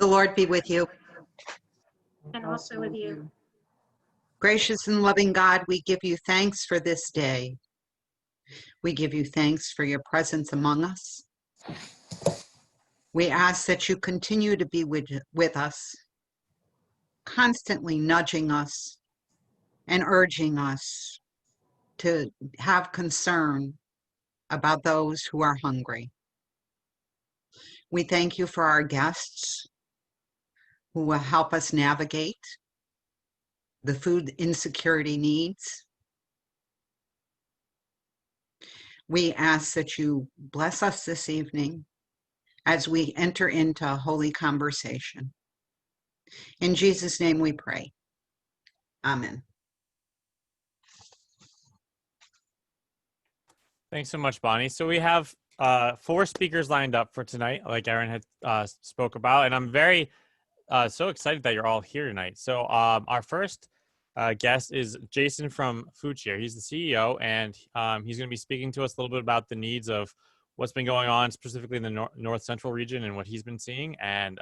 The Lord be with you. And also with you. Gracious and loving God, we give you thanks for this day. We give you thanks for your presence among us. We ask that you continue to be with us, constantly nudging us and urging us to have concern about those who are hungry. We thank you for our guests who will help us navigate the food insecurity needs. We ask that you bless us this evening as we enter into holy conversation. In Jesus' name we pray. Amen. Thanks so much, Bonnie. So we have 4 speakers lined up for tonight, like Aaron had spoke about, and I'm very so excited that you're all here tonight. So our first guest is Jason from Food Share. He's the CEO, and he's going to be speaking to us a little bit about the needs of what's been going on specifically in the North Central region and what he's been seeing, and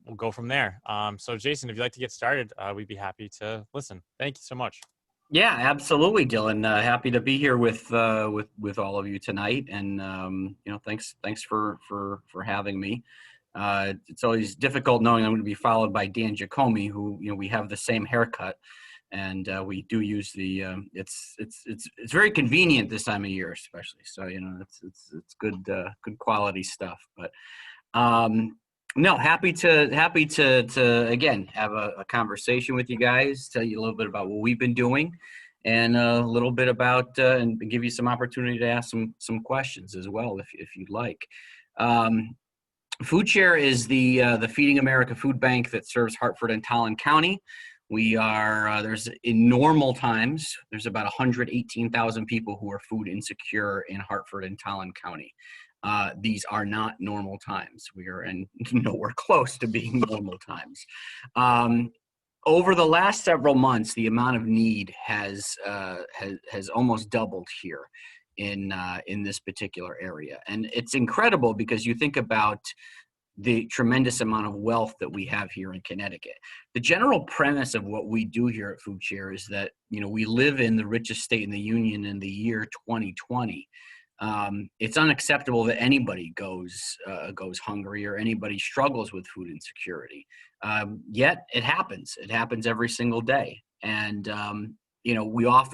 we'll go from there. So Jason, if you'd like to get started, we'd be happy to listen. Thank you so much. Yeah, absolutely, Dylan. Happy to be here with all of you tonight, and thanks for having me. It's always difficult knowing I'm going to be followed by Dan Giacomi, who we have the same haircut, and we do use the. It's very convenient this time of year, especially. So it's good quality stuff. But no, happy to again have a conversation with you guys, tell you a little bit about what we've been doing, and a little bit about and give you some opportunity to ask some questions as well if you'd like. Food Share is the Feeding America food bank that serves Hartford and Talon County. We are in normal times, there's about 118,000 people who are food insecure in Hartford and Talon County. These are not normal times. We are nowhere close to being normal times. Over the last several months, the amount of need has almost doubled here in this particular area, and it's incredible because you think about the tremendous amount of wealth that we have here in Connecticut. The general premise of what we do here at Food Share is that we live in the richest state in the union in the year 2020. It's unacceptable that anybody goes hungry or anybody struggles with food insecurity. Yet it happens. It happens every single day. And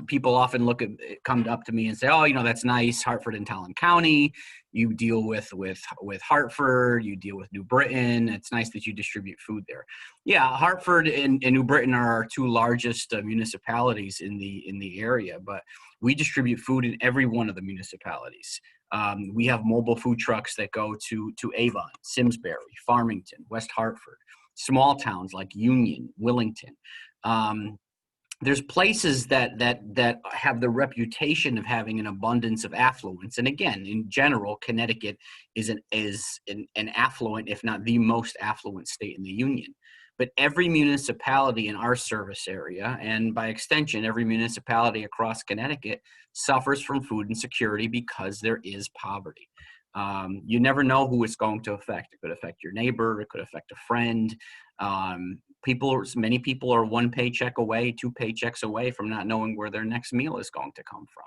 people often come up to me and say, "Oh, that's nice, Hartford and Talon County. You deal with Hartford, you deal with New Britain. It's nice that you distribute food there." Yeah, Hartford and New Britain are our 2 largest municipalities in the area, but we distribute food in every one of the municipalities. We have mobile food trucks that go to Avon, Simsbury, Farmington, West Hartford, small towns like Union, Willington. There's places that have the reputation of having an abundance of affluence, and again, in general, Connecticut is an affluent, if not the most affluent state in the union. But every municipality in our service area, and by extension, every municipality across Connecticut, suffers from food insecurity because there is poverty. You never know who it's going to affect. It could affect your neighbor. It could affect a friend. Many people are 1 paycheck away, 2 paychecks away from not knowing where their next meal is going to come from.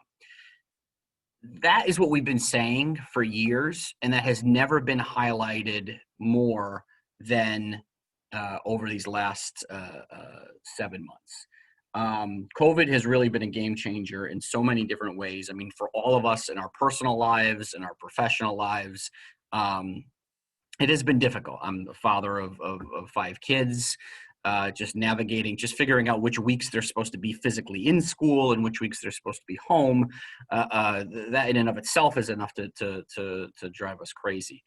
That is what we've been saying for years, and that has never been highlighted more than over these last 7 months. COVID has really been a game changer in so many different ways. I mean, for all of us in our personal lives and our professional lives, it has been difficult. I'm the father of 5 kids, just figuring out which weeks they're supposed to be physically in school and which weeks they're supposed to be home. That in and of itself is enough to drive us crazy.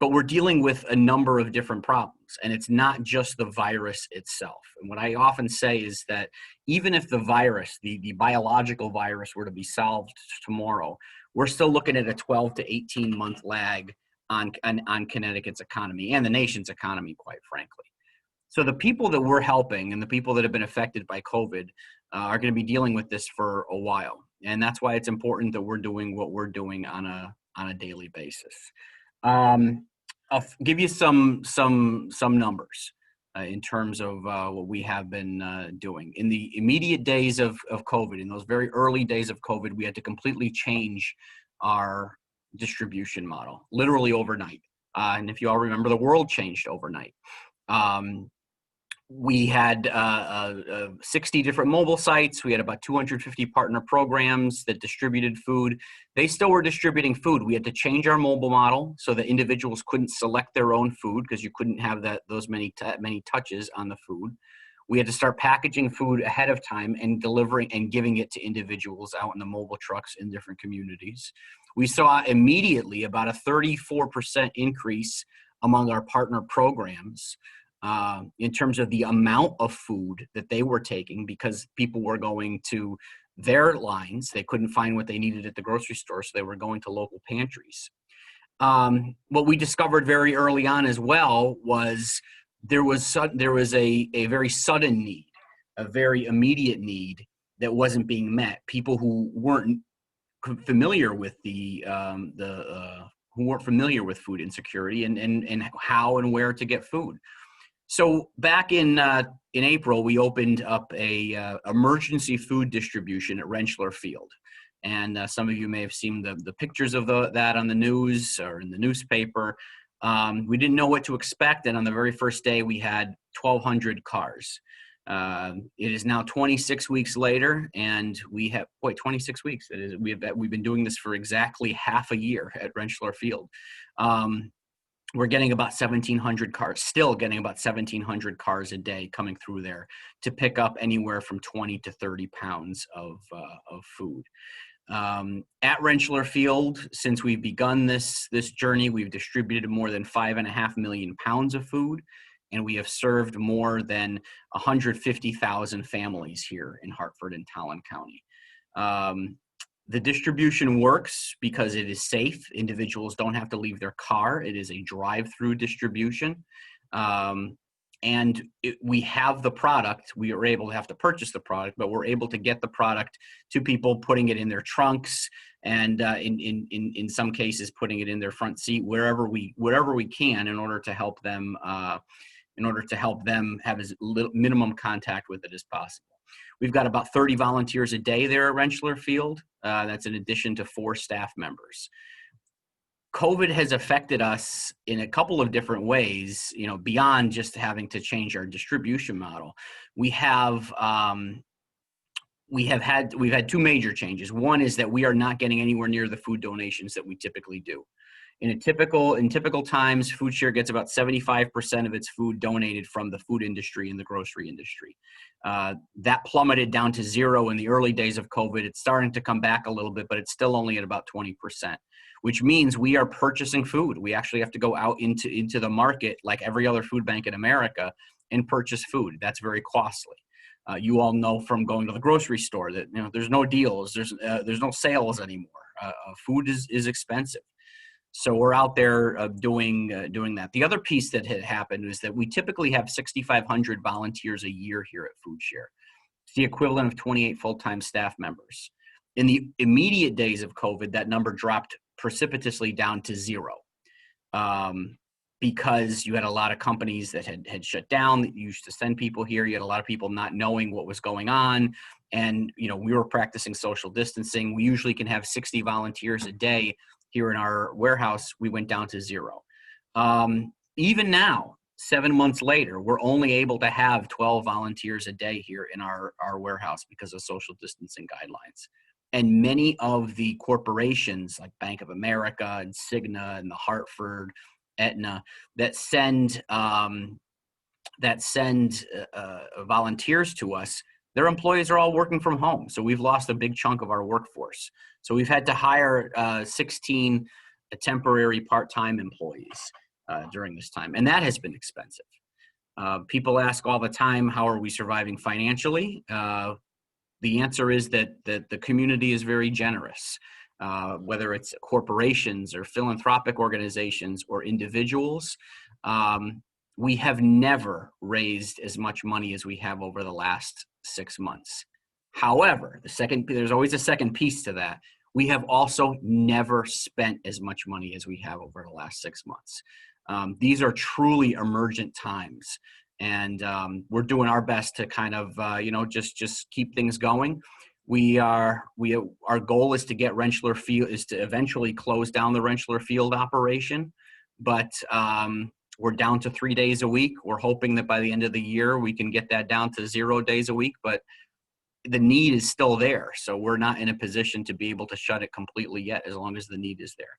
But we're dealing with a number of different problems, and it's not just the virus itself. And what I often say is that even if the virus, the biological virus, were to be solved tomorrow, we're still looking at a 12 to 18 month lag on Connecticut's economy and the nation's economy, quite frankly. So the people that we're helping and the people that have been affected by COVID are going to be dealing with this for a while. And that's why it's important that we're doing what we're doing on a daily basis. I'll give you some numbers in terms of what we have been doing. In the immediate days of COVID, in those very early days of COVID, we had to completely change our distribution model, literally overnight. And if you all remember, the world changed overnight. We had 60 different mobile sites. We had about 250 partner programs that distributed food. They still were distributing food. We had to change our mobile model so that individuals couldn't select their own food because you couldn't have those many touches on the food. We had to start packaging food ahead of time and delivering and giving it to individuals out in the mobile trucks in different communities. We saw immediately about a 34% increase among our partner programs in terms of the amount of food that they were taking, because people were going to their lines. They couldn't find what they needed at the grocery store, so they were going to local pantries. What we discovered very early on as well was there was a very sudden need, a very immediate need that wasn't being met. People who weren't familiar with who weren't familiar with food insecurity and how and where to get food. So back in April, we opened up a emergency food distribution at Rentschler Field, and some of you may have seen the pictures of that on the news or in the newspaper. We didn't know what to expect, and on the very first day, we had 1,200 cars. It is now 26 weeks later, and we have 26 weeks. It is. We've been doing this for exactly half a year at Rentschler Field. We're getting about 1,700 cars, still getting about 1,700 cars a day coming through there to pick up anywhere from 20 to 30 pounds of food. At Rentschler Field, since we've begun this journey, we've distributed more than 5.5 million pounds of food, and we have served more than 150,000 families here in Hartford and Talon County. The distribution works because it is safe. Individuals don't have to leave their car. It is a drive-through distribution. We have the product. We are able to have to purchase the product, but we're able to get the product to people, putting it in their trunks, and in some cases putting it in their front seat, wherever we can, in order to help them have as little minimum contact with it as possible. We've got about 30 volunteers a day there at Rentschler Field. That's in addition to 4 staff members. COVID has affected us in a couple of different ways, beyond just having to change our distribution model. We've had 2 major changes. One is that we are not getting anywhere near the food donations that we typically do. In typical times, FoodShare gets about 75% of its food donated from the food industry and the grocery industry. That plummeted down to 0 in the early days of COVID. It's starting to come back a little bit, but it's still only at about 20%, which means we are purchasing food. We actually have to go out into the market like every other food bank in America and purchase food. That's very costly. You all know from going to the grocery store that there's no deals, there's no sales anymore. Food is expensive. So we're out there doing that. The other piece that had happened is that we typically have 6,500 volunteers a year here at FoodShare. It's the equivalent of 28 full-time staff members. In the immediate days of COVID, that number dropped precipitously down to 0 because you had a lot of companies that had shut down that used to send people here. You had a lot of people not knowing what was going on. And, we were practicing social distancing. We usually can have 60 volunteers a day. Here in our warehouse, we went down to 0. Even now, 7 months later, we're only able to have 12 volunteers a day here in our warehouse because of social distancing guidelines. And many of the corporations like Bank of America and Cigna and the Hartford, Aetna, that send volunteers to us, their employees are all working from home. So we've lost a big chunk of our workforce. So we've had to hire 16 temporary part-time employees during this time. And that has been expensive. People ask all the time, how are we surviving financially? The answer is that the community is very generous. Whether it's corporations or philanthropic organizations or individuals, we have never raised as much money as we have over the last 6 months. However, there's always a second piece to that. We have also never spent as much money as we have over the last 6 months. These are truly emergent times, and we're doing our best to kind of, just keep things going. Our goal is to get Rentschler Field, is to eventually close down the Rentschler Field operation, but we're down to 3 days a week. We're hoping that by the end of the year, we can get that down to 0 days a week, but the need is still there. So we're not in a position to be able to shut it completely yet, as long as the need is there.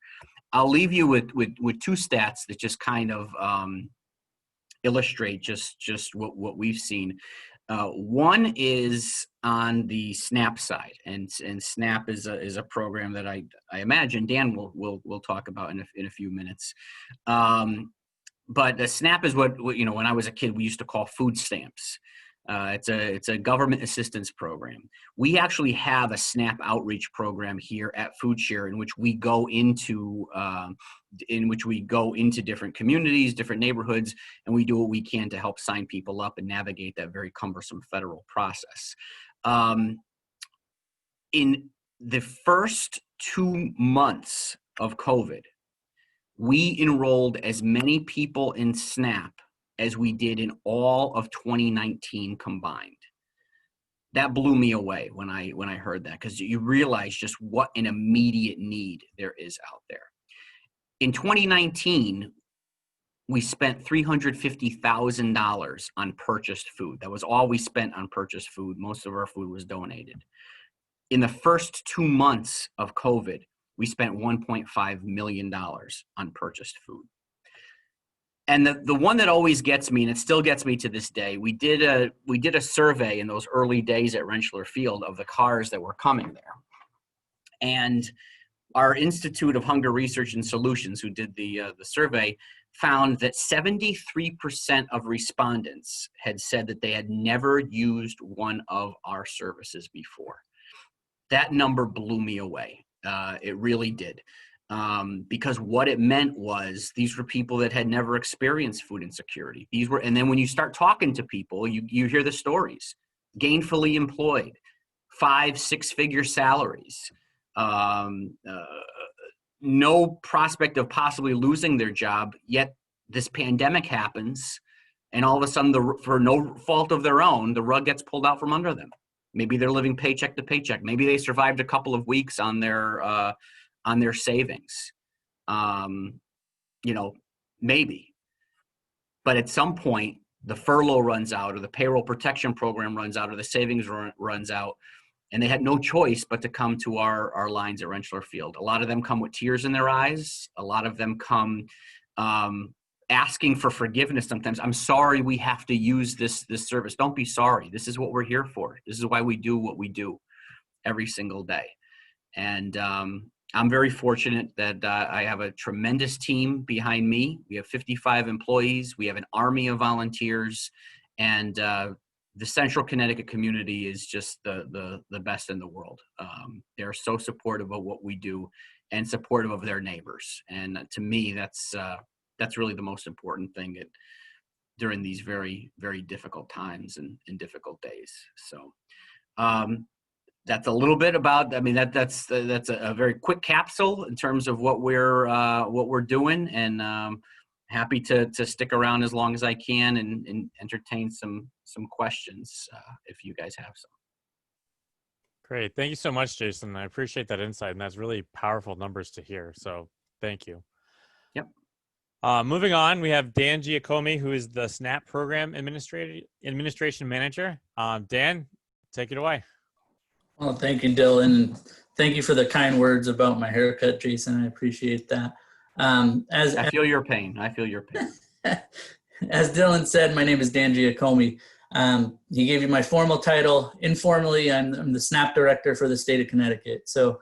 I'll leave you with two stats that just kind of illustrate just what we've seen. One is on the SNAP side, and SNAP is a program that I imagine Dan will talk about in a few minutes. But the SNAP is what when I was a kid we used to call food stamps. It's a government assistance program. We actually have a SNAP outreach program here at Food Share in which we go into different communities, different neighborhoods, and we do what we can to help sign people up and navigate that very cumbersome federal process. In the first 2 months of COVID, we enrolled as many people in SNAP as we did in all of 2019 combined. That blew me away when I heard that, because you realize just what an immediate need there is out there. In 2019, we spent $350,000 on purchased food. That was all we spent on purchased food. Most of our food was donated. In the first 2 months of COVID, we spent $1.5 million on purchased food. And the one that always gets me, and it still gets me to this day, we did a survey in those early days at Rentschler Field of the cars that were coming there. And our Institute of Hunger Research and Solutions, who did the survey, found that 73% of respondents had said that they had never used one of our services before. That number blew me away. It really did. Because what it meant was these were people that had never experienced food insecurity. And then when you start talking to people, you hear the stories. Gainfully employed, 5-6-figure salaries, no prospect of possibly losing their job, yet this pandemic happens, and all of a sudden, for no fault of their own, the rug gets pulled out from under them. Maybe they're living paycheck to paycheck. Maybe they survived a couple of weeks on their savings, maybe. But at some point, the furlough runs out, or the payroll protection program runs out, or the savings runs out, and they had no choice but to come to our lines at Rentschler Field. A lot of them come with tears in their eyes. A lot of them come asking for forgiveness sometimes. I'm sorry we have to use this service. Don't be sorry. This is what we're here for. This is why we do what we do every single day. And I'm very fortunate that I have a tremendous team behind me. We have 55 employees. We have an army of volunteers. And the Central Connecticut community is just the best in the world. They're so supportive of what we do and supportive of their neighbors. And to me, that's really the most important thing during these very, very difficult times and difficult days. So that's a little bit about. I mean, that's a very quick capsule in terms of what we're doing, and happy to stick around as long as I can and entertain some questions if you guys have some. Great, thank you so much, Jason. I appreciate that insight, and that's really powerful numbers to hear. So thank you. Yep. Moving on, we have Dan Giacomi, who is the SNAP Program Administration Manager. Dan, take it away. Well, thank you, Dylan. Thank you for the kind words about my haircut, Jason. I appreciate that. I feel your pain. As Dylan said, my name is Dan Giacomi. He gave you my formal title. Informally, I'm the SNAP Director for the state of Connecticut. So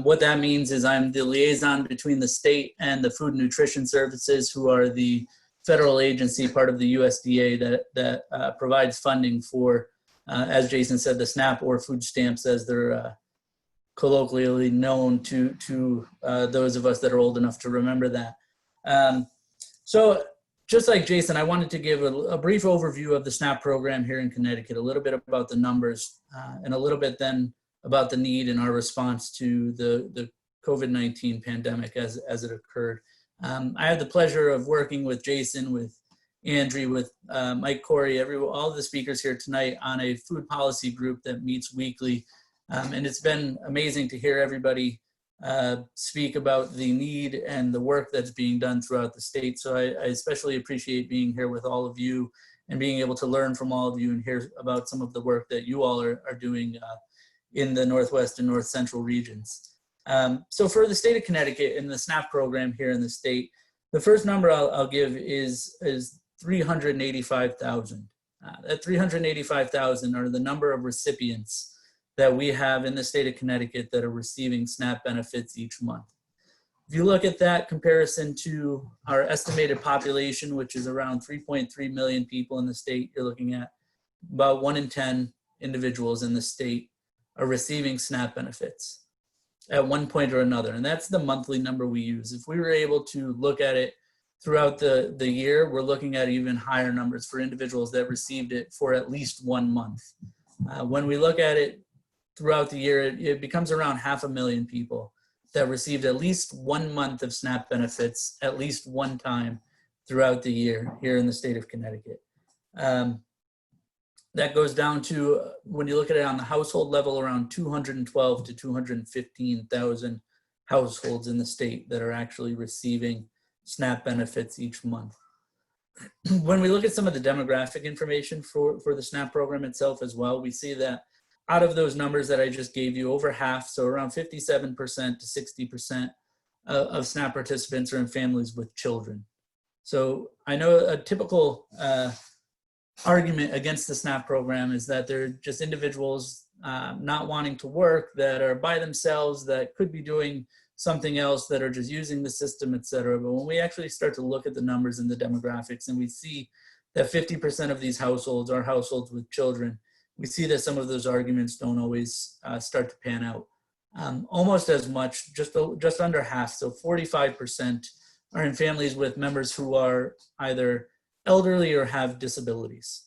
what that means is I'm the liaison between the state and the Food and Nutrition Services, who are the federal agency, part of the USDA that provides funding for, as Jason said, the SNAP or food stamps, as they're colloquially known to those of us that are old enough to remember that. So just like Jason, I wanted to give a brief overview of the SNAP program here in Connecticut, a little bit about the numbers, and a little bit then about the need and our response to the COVID-19 pandemic as it occurred. I had the pleasure of working with Jason, with Andrew, with Mike Corey, all the speakers here tonight on a food policy group that meets weekly. And it's been amazing to hear everybody speak about the need and the work that's being done throughout the state. So I especially appreciate being here with all of you and being able to learn from all of you and hear about some of the work that you all are doing in the Northwest and North Central regions. So for the state of Connecticut and the SNAP program here in the state, the first number I'll give is 385,000. That 385,000 are the number of recipients that we have in the state of Connecticut that are receiving SNAP benefits each month. If you look at that comparison to our estimated population, which is around 3.3 million people in the state, you're looking at about 1 in 10 individuals in the state are receiving SNAP benefits at one point or another. And that's the monthly number we use. If we were able to look at it throughout the year, we're looking at even higher numbers for individuals that received it for at least 1 month. When we look at it throughout the year, it becomes around 500,000 people that received at least 1 month of SNAP benefits at least one time throughout the year here in the state of Connecticut. That goes down to, when you look at it on the household level, around 212 to 215,000 households in the state that are actually receiving SNAP benefits each month. When we look at some of the demographic information for the SNAP program itself as well, we see that out of those numbers that I just gave you, over half, so around 57% to 60% of SNAP participants are in families with children. So I know a typical argument against the SNAP program is that they're just individuals not wanting to work, that are by themselves, that could be doing something else, that are just using the system, et cetera. But when we actually start to look at the numbers and the demographics, and we see that 50% of these households are households with children, we see that some of those arguments don't always start to pan out. Almost as much, just under half, so 45% are in families with members who are either elderly or have disabilities.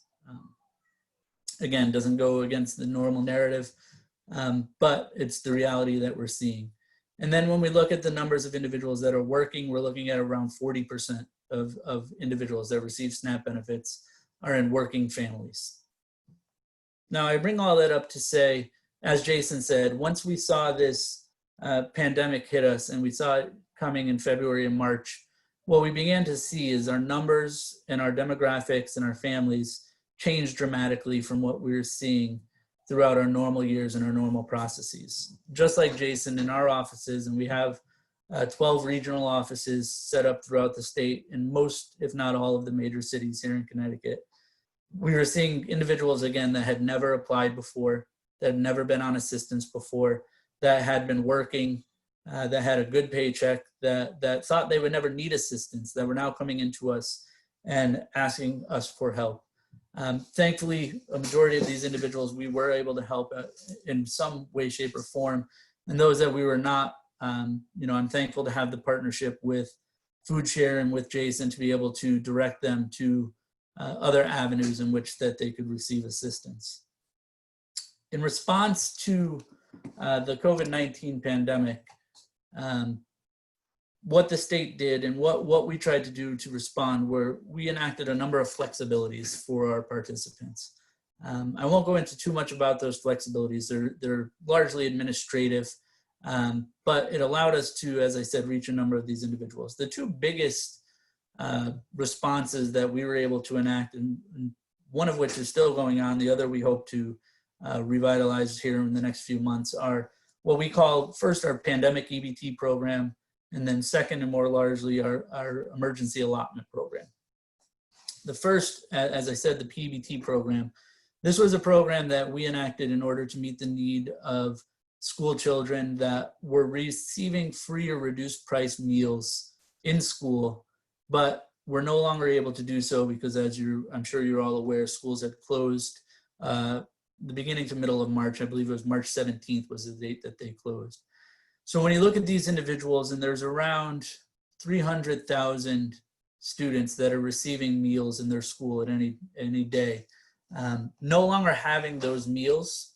Again, doesn't go against the normal narrative, but it's the reality that we're seeing. And then when we look at the numbers of individuals that are working, we're looking at around 40% of individuals that receive SNAP benefits are in working families. Now, I bring all that up to say, as Jason said, once we saw this pandemic hit us and we saw it coming in February and March, what we began to see is our numbers and our demographics and our families changed dramatically from what we were seeing throughout our normal years and our normal processes. Just like Jason, in our offices, and we have 12 regional offices set up throughout the state in most, if not all, of the major cities here in Connecticut. We were seeing individuals, again, that had never applied before, that had never been on assistance before, that had been working, that had a good paycheck, that thought they would never need assistance, that were now coming into us and asking us for help. Thankfully, a majority of these individuals we were able to help in some way, shape, or form. And those that we were not, I'm thankful to have the partnership with Food Share and with Jason to be able to direct them to other avenues in which that they could receive assistance. In response to the COVID-19 pandemic, what the state did and what we tried to do to respond were we enacted a number of flexibilities for our participants. I won't go into too much about those flexibilities. They're largely administrative, but it allowed us to, as I said, reach a number of these individuals. The two biggest responses that we were able to enact, and one of which is still going on, the other we hope to revitalize here in the next few months, are what we call, first, our pandemic EBT program, and then second, and more largely, our emergency allotment program. The first, as I said, the PBT program, this was a program that we enacted in order to meet the need of school children that were receiving free or reduced price meals in school, but were no longer able to do so because, as I'm sure you're all aware, schools had closed the beginning to middle of March. I believe it was March 17th was the date that they closed. So when you look at these individuals, and there's around 300,000 students that are receiving meals in their school at any day, no longer having those meals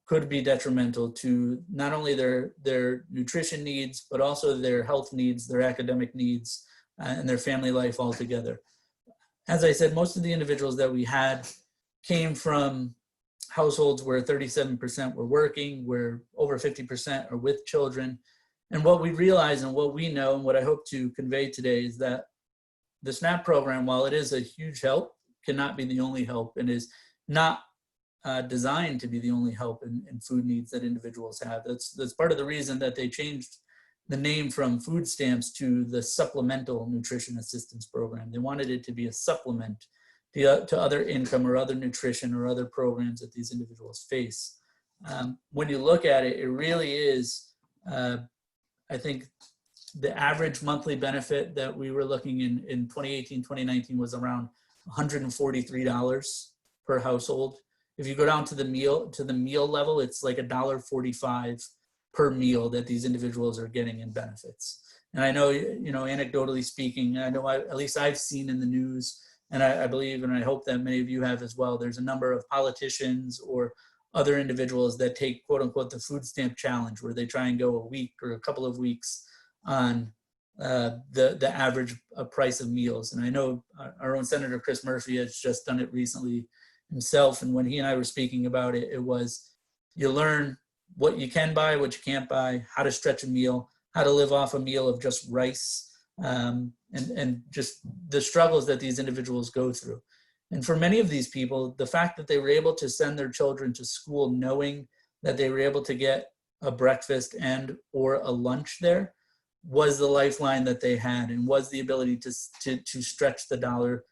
could be detrimental to not only their nutrition needs, but also their health needs, their academic needs, and their family life altogether. As I said, most of the individuals that we had came from households where 37% were working, where over 50% are with children. And what we realize and what we know and what I hope to convey today is that the SNAP program, while it is a huge help, cannot be the only help and is not designed to be the only help in food needs that individuals have. That's part of the reason that they changed the name from food stamps to the Supplemental Nutrition Assistance Program. They wanted it to be a supplement to other income or other nutrition or other programs that these individuals face. When you look at it, it really is, I think, the average monthly benefit that we were looking in 2018, 2019 was around $143 per household. If you go down to the meal level, it's like $1.45 per meal that these individuals are getting in benefits. And I know, anecdotally speaking, I know at least I've seen in the news, and I believe, and I hope that many of you have as well, there's a number of politicians or other individuals that take, quote unquote, the food stamp challenge, where they try and go a week or a couple of weeks on the average price of meals. And I know our own Senator Chris Murphy has just done it recently himself. And when he and I were speaking about it, it was, you learn what you can buy, what you can't buy, how to stretch a meal, how to live off a meal of just rice, and just the struggles that these individuals go through. And for many of these people, the fact that they were able to send their children to school knowing that they were able to get a breakfast and or a lunch there was the lifeline that they had, and was the ability to stretch the dollar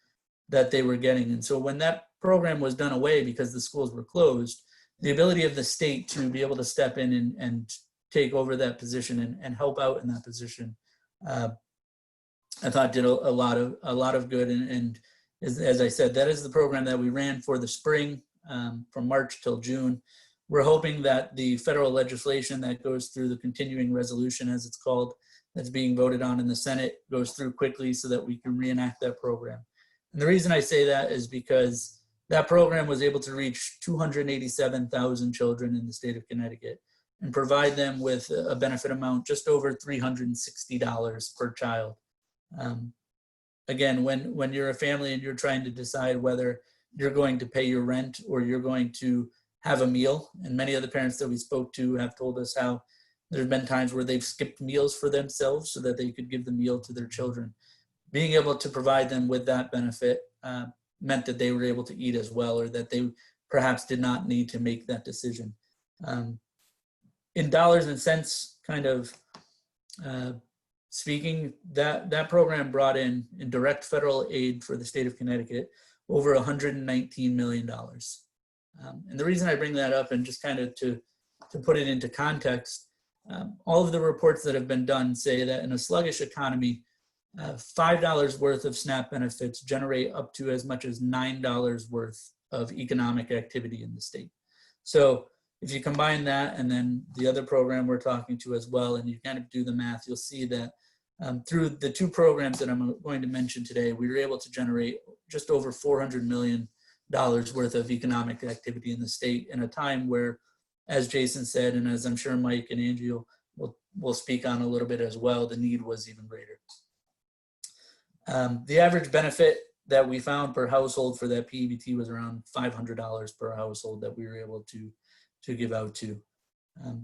that they were getting. And so when that program was done away because the schools were closed, the ability of the state to be able to step in and take over that position and help out in that position, I thought did a lot of good. And as I said, that is the program that we ran for the spring, from March till June. We're hoping that the federal legislation that goes through, the continuing resolution as it's called, that's being voted on in the Senate, goes through quickly so that we can reenact that program. And the reason I say that is because that program was able to reach 287,000 children in the state of Connecticut and provide them with a benefit amount just over $360 per child. Again, when you're a family and you're trying to decide whether you're going to pay your rent or you're going to have a meal, and many of the parents that we spoke to have told us how there's been times where they've skipped meals for themselves so that they could give the meal to their children. Being able to provide them with that benefit meant that they were able to eat as well, or that they perhaps did not need to make that decision. In dollars and cents kind of speaking, that program brought in direct federal aid for the state of Connecticut over $119 million. And the reason I bring that up, and just kind of to put it into context, all of the reports that have been done say that in a sluggish economy, $5 worth of SNAP benefits generate up to as much as $9 worth of economic activity in the state. So if you combine that and then the other program we're talking to as well, and you kind of do the math, you'll see that through the two programs that I'm going to mention today, we were able to generate just over $400 million worth of economic activity in the state in a time where, as Jason said, and as I'm sure Mike and Angie will speak on a little bit as well, the need was even greater. The average benefit that we found per household for that PEBT was around $500 per household that we were able to give out to.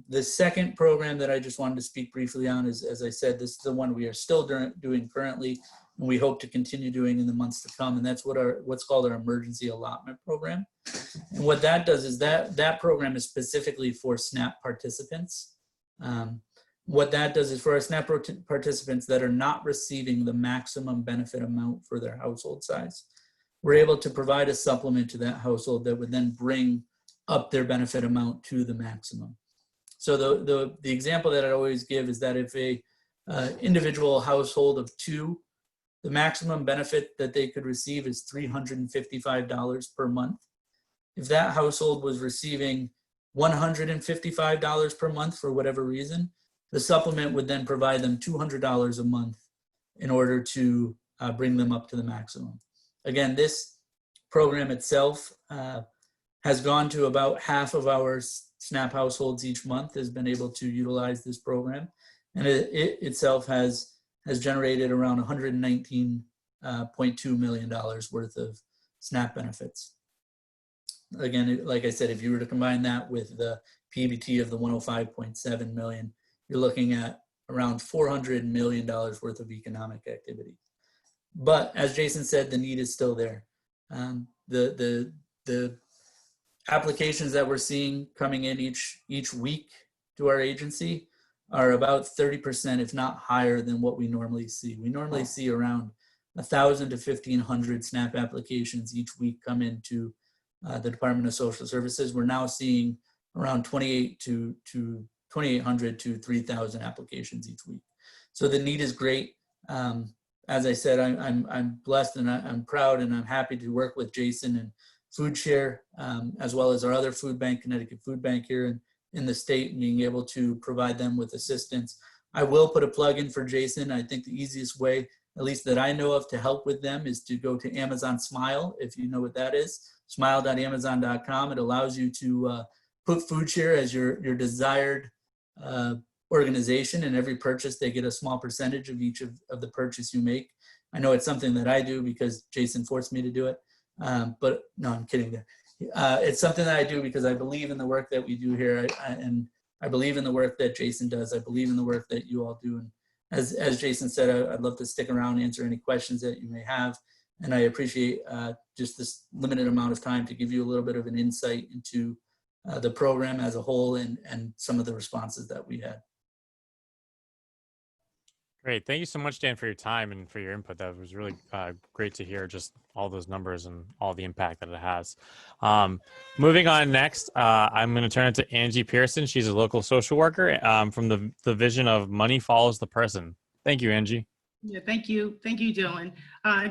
The second program that I just wanted to speak briefly on is, as I said, this is the one we are still doing currently, and we hope to continue doing in the months to come, and that's what's called our emergency allotment program. And what that does is that program is specifically for SNAP participants. What that does is for our SNAP participants that are not receiving the maximum benefit amount for their household size, we're able to provide a supplement to that household that would then bring up their benefit amount to the maximum. So the example that I always give is that if a individual household of two, the maximum benefit that they could receive is $355 per month. If that household was receiving $155 per month for whatever reason, the supplement would then provide them $200 a month in order to bring them up to the maximum. Again, this program itself has gone to about half of our SNAP households each month has been able to utilize this program, and it itself has generated around $119.2 million worth of SNAP benefits. Again, like I said, if you were to combine that with the PBT of the 105.7 million, you're looking at around $400 million worth of economic activity. But as Jason said, the need is still there. The applications that we're seeing coming in each week to our agency are about 30%, if not higher, than what we normally see. We normally see around 1,000 to 1,500 SNAP applications each week come into the Department of Social Services. We're now seeing around 2,800 to 3,000 applications each week. So the need is great. As I said, I'm blessed and I'm proud and I'm happy to work with Jason and Food Share, as well as our other food bank, Connecticut Food Bank here in the state, and being able to provide them with assistance. I will put a plug in for Jason. I think the easiest way, at least that I know of, to help with them is to go to Amazon Smile, if you know what that is, smile.amazon.com. It allows you to put Food Share as your desired organization, and every purchase they get a small percentage of each of the purchase you make. I know it's something that I do because Jason forced me to do it, but no, I'm kidding there. It's something that I do because I believe in the work that we do here, and I believe in the work that Jason does. I believe in the work that you all do, and as Jason said, I'd love to stick around and answer any questions that you may have, and I appreciate just this limited amount of time to give you a little bit of an insight into the program as a whole and some of the responses that we had. Great. Thank you so much, Dan, for your time and for your input. That was really great to hear, just all those numbers and all the impact that it has. Moving on next, I'm going to turn it to Angie Pearson. She's a local social worker from the division of Money Follows the Person. Thank you, Angie. Yeah, thank you. Thank you, Dylan.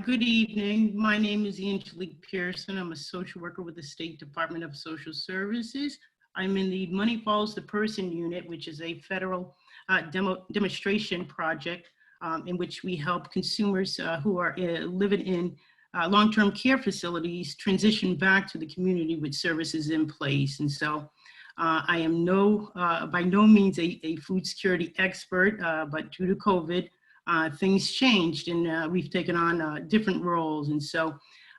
Good evening. My name is Angelique Pearson. I'm a social worker with the State Department of Social Services. I'm in the Money Follows the Person unit, which is a federal demonstration project in which we help consumers who are living in long-term care facilities transition back to the community with services in place. And so I am by no means a food security expert, but due to COVID, things changed and we've taken on different roles. And so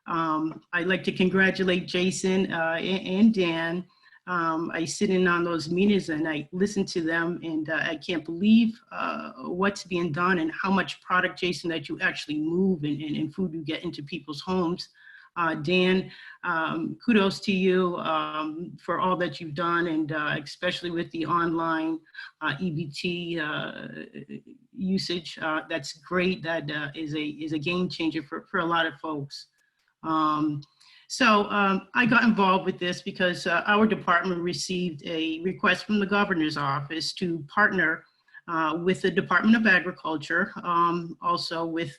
I'd like to congratulate Jason and Dan. I sit in on those meetings and I listen to them, and I can't believe what's being done and how much product, Jason, that you actually move and food you get into people's homes. Dan, kudos to you for all that you've done, and especially with the online EBT usage. That's great. That is a game changer for a lot of folks. So I got involved with this because our department received a request from the governor's office to partner with the Department of Agriculture, also with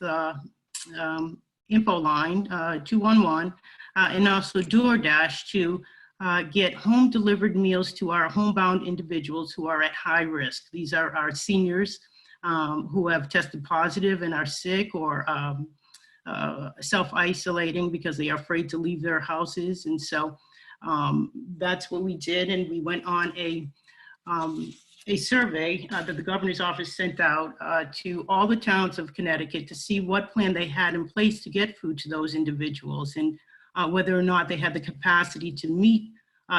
InfoLine 211, and also DoorDash to get home delivered meals to our homebound individuals who are at high risk. These are our seniors who have tested positive and are sick or self-isolating because they are afraid to leave their houses. And so that's what we did. And we went on a survey that the governor's office sent out to all the towns of Connecticut to see what plan they had in place to get food to those individuals, and whether or not they had the capacity to meet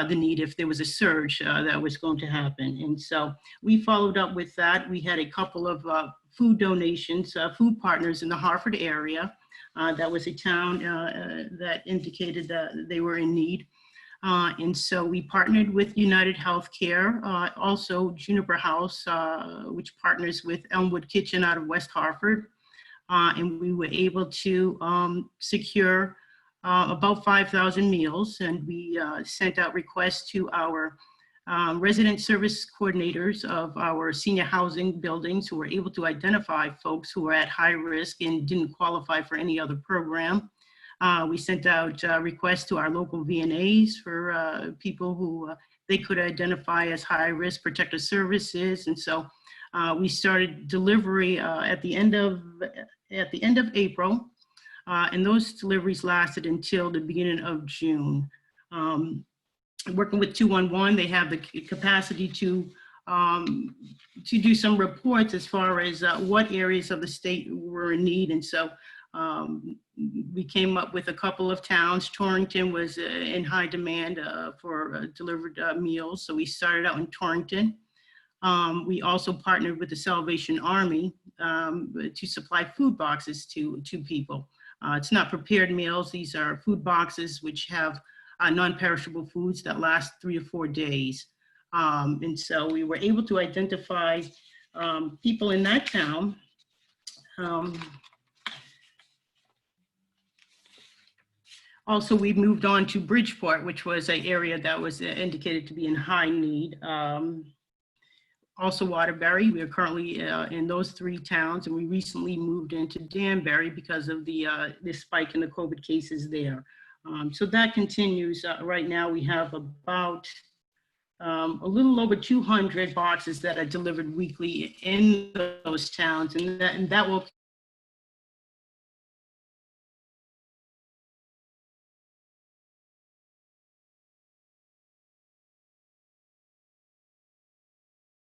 the need if there was a surge that was going to happen. And so we followed up with that. We had a couple of food donations, food partners in the Hartford area. That was a town that indicated that they were in need. And so we partnered with United Healthcare, also Juniper House, which partners with Elmwood Kitchen out of West Hartford. And we were able to secure about 5,000 meals. And we sent out requests to our resident service coordinators of our senior housing buildings who were able to identify folks who were at high risk and didn't qualify for any other program. We sent out requests to our local VNAs for people who they could identify as high risk protective services. And so we started delivery at the end of April, and those deliveries lasted until the beginning of June. working with 211, they have the capacity to do some reports as far as what areas of the state were in need. And so we came up with a couple of towns. Torrington was in high demand for delivered meals. So we started out in Torrington. We also partnered with the Salvation Army to supply food boxes to people. It's not prepared meals. These are food boxes which have non-perishable foods that last 3 or 4 days. And so we were able to identify people in that town. Also, we moved on to Bridgeport, which was an area that was indicated to be in high need. Also Waterbury, we are currently in those 3 towns, and we recently moved into Danbury because of the spike in the COVID cases there. So that continues. Right now we have about a little over 200 boxes that are delivered weekly in those towns, and that will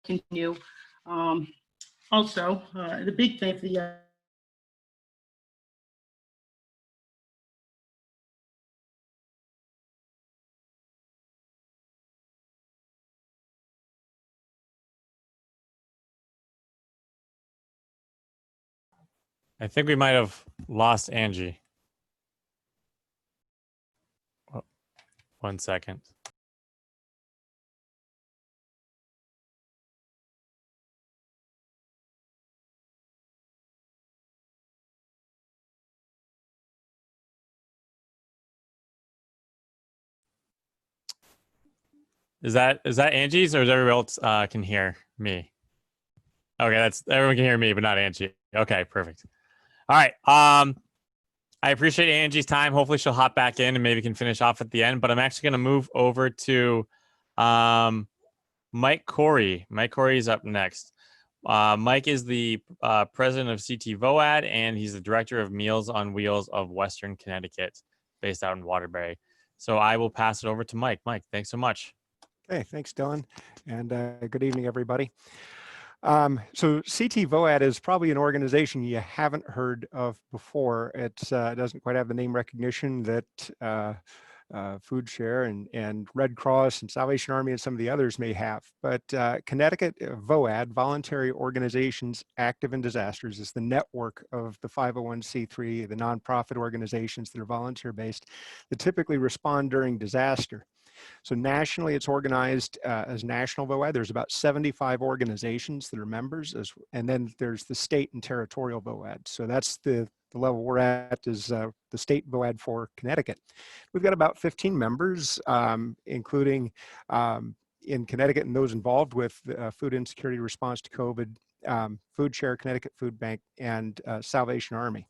continue. Also, the big thing for the I think we might have lost Angie. Oh, 1 second. Is that Angie's, or is everyone else can hear me? Okay, that's everyone can hear me, but not Angie. Okay, perfect. All right. I appreciate Angie's time. Hopefully she'll hop back in and maybe can finish off at the end. But I'm actually going to move over to Mike Corey. Mike Corey is up next. Mike is the president of CT VOAD, and he's the director of Meals on Wheels of Western Connecticut, based out in Waterbury. So I will pass it over to Mike. Mike, thanks so much. Okay, thanks, Dylan, and good evening, everybody. So CT VOAD is probably an organization you haven't heard of before. It doesn't quite have the name recognition that Food Share and Red Cross and Salvation Army and some of the others may have. But Connecticut VOAD, Voluntary Organizations Active in Disasters, is the network of the 501c3, the nonprofit organizations that are volunteer-based that typically respond during disaster. So nationally, it's organized as National VOAD. There's about 75 organizations that are members, and then there's the state and territorial VOAD. So that's the level we're at, is the state VOAD for Connecticut. We've got about 15 members, including in Connecticut and those involved with food insecurity response to COVID, Food Share, Connecticut Food Bank, and Salvation Army,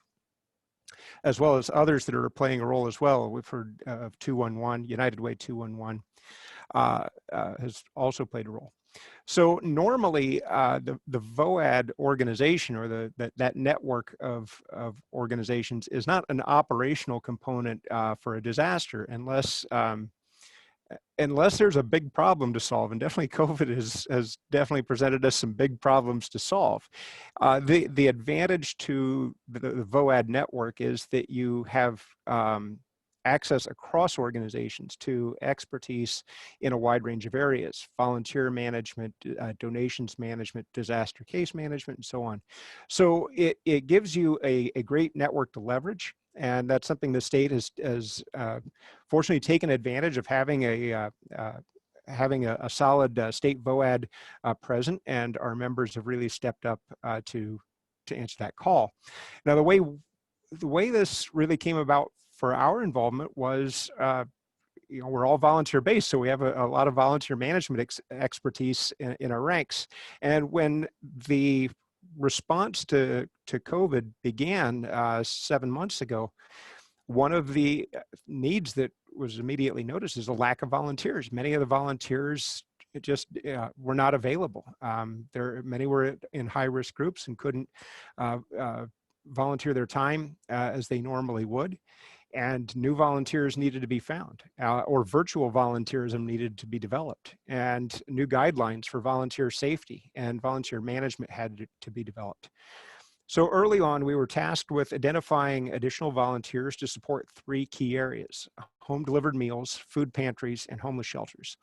as well as others that are playing a role as well. We've heard of 211, United Way 211 has also played a role. So normally the VOAD organization, or that network of organizations, is not an operational component for a disaster unless there's a big problem to solve, and definitely COVID has definitely presented us some big problems to solve. The advantage to the VOAD network is that you have access across organizations to expertise in a wide range of areas: volunteer management, donations management, disaster case management, and so on. So it gives you a great network to leverage. And that's something the state has fortunately taken advantage of, having a solid state VOAD present, and our members have really stepped up to answer that call. Now, the way this really came about for our involvement was, we're all volunteer based, so we have a lot of volunteer management expertise in our ranks. And when the response to COVID began 7 months ago, one of the needs that was immediately noticed is a lack of volunteers. Many of the volunteers just were not available. Many were in high-risk groups and couldn't volunteer their time as they normally would. and new volunteers needed to be found, or virtual volunteerism needed to be developed, and new guidelines for volunteer safety and volunteer management had to be developed. So early on, we were tasked with identifying additional volunteers to support 3 key areas: home delivered meals, food pantries, and homeless shelters.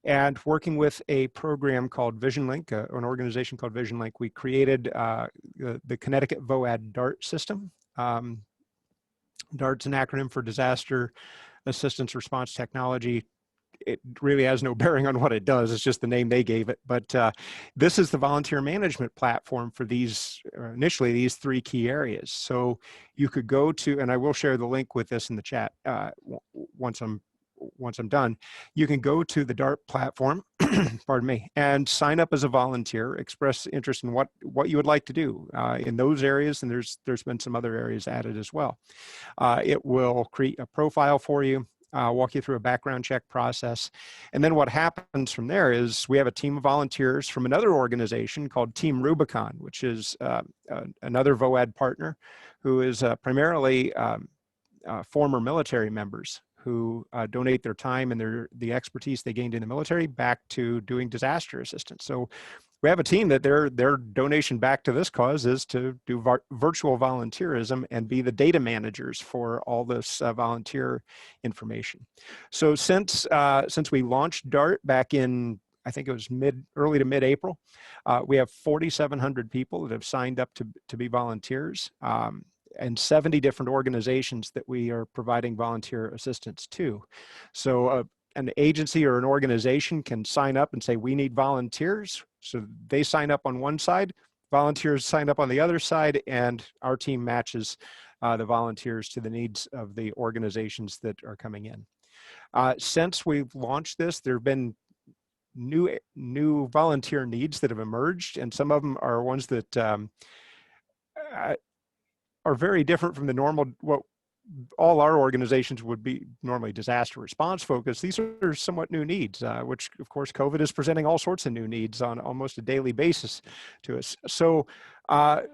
And working with a program called VisionLink, an organization called VisionLink, we created the Connecticut VOAD DART system. DART's an acronym for Disaster Assistance Response Technology. It really has no bearing on what it does. It's just the name they gave it. But this is the volunteer management platform for these, initially, these 3 key areas. So you could go to, and I will share the link with this in the chat once I'm done. You can go to the DART platform, pardon me, and sign up as a volunteer, express interest in what you would like to do in those areas, and there's been some other areas added as well. It will create a profile for you, walk you through a background check process. And then what happens from there is we have a team of volunteers from another organization called Team Rubicon, which is another VOAD partner who is primarily former military members who donate their time and the expertise they gained in the military back to doing disaster assistance. So we have a team that their donation back to this cause is to do virtual volunteerism and be the data managers for all this volunteer information. So since we launched DART back in, I think it was early to mid-April, we have 4,700 people that have signed up to be volunteers. And 70 different organizations that we are providing volunteer assistance to. So an agency or an organization can sign up and say, we need volunteers. So they sign up on one side, volunteers sign up on the other side, and our team matches the volunteers to the needs of the organizations that are coming in. Since we've launched this, there have been new volunteer needs that have emerged, and some of them are ones that are very different from the normal, what all our organizations would be normally disaster response focused. These are somewhat new needs, which of course COVID is presenting all sorts of new needs on almost a daily basis to us. So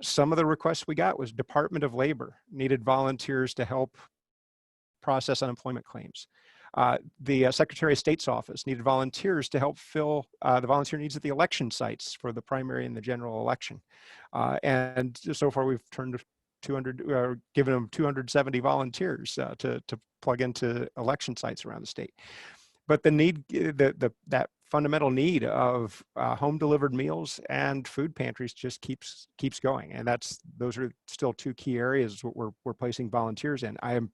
some of the requests we got was Department of Labor needed volunteers to help process unemployment claims. The Secretary of State's office needed volunteers to help fill the volunteer needs at the election sites for the primary and the general election. And so far we've turned 200, given them 270 volunteers to plug into election sites around the state. But the need, that fundamental need of home delivered meals and food pantries just keeps going, and those are still 2 key areas we're placing volunteers in. I am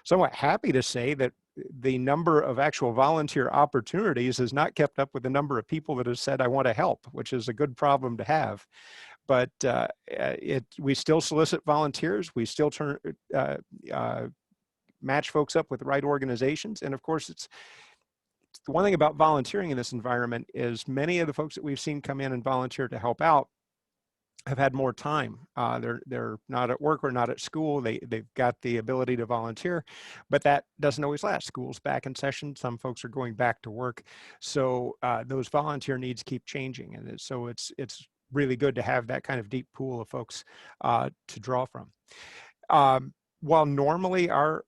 somewhat happy to say that the number of actual volunteer opportunities has not kept up with the number of people that have said I want to help, which is a good problem to have. But we still solicit volunteers. We still match folks up with the right organizations. And of course, it's the one thing about volunteering in this environment is many of the folks that we've seen come in and volunteer to help out have had more time. They're not at work or not at school. They've got the ability to volunteer, but that doesn't always last. School's back in session. Some folks are going back to work. So those volunteer needs keep changing. And so it's really good to have that kind of deep pool of folks to draw from. While normally our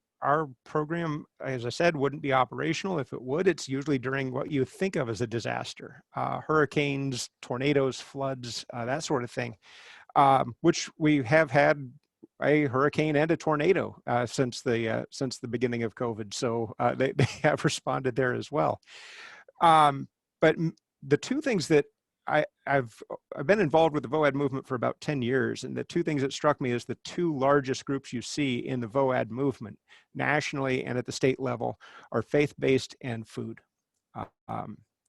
program, as I said, wouldn't be operational. If it would, it's usually during what you think of as a disaster, hurricanes, tornadoes, floods, that sort of thing, which we have had a hurricane and a tornado since the beginning of COVID. So they have responded there as well. But the 2 things that I've been involved with the VOAD movement for about 10 years, and the 2 things that struck me as the 2 largest groups you see in the VOAD movement, nationally and at the state level, are faith-based and food.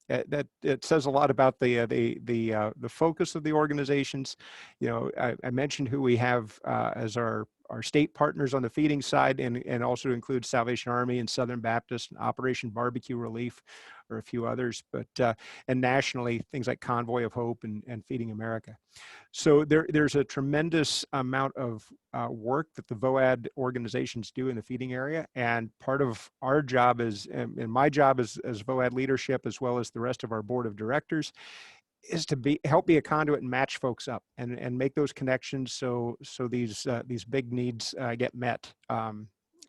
It says a lot about the focus of the organizations. You know, I mentioned who we have as our state partners on the feeding side, and also include Salvation Army and Southern Baptist and Operation Barbecue Relief, or a few others, but and nationally, things like Convoy of Hope and Feeding America. So there's a tremendous amount of work that the VOAD organizations do in the feeding area, and part of our job is, and my job as VOAD leadership, as well as the rest of our board of directors, is to help be a conduit and match folks up and make those connections so these big needs get met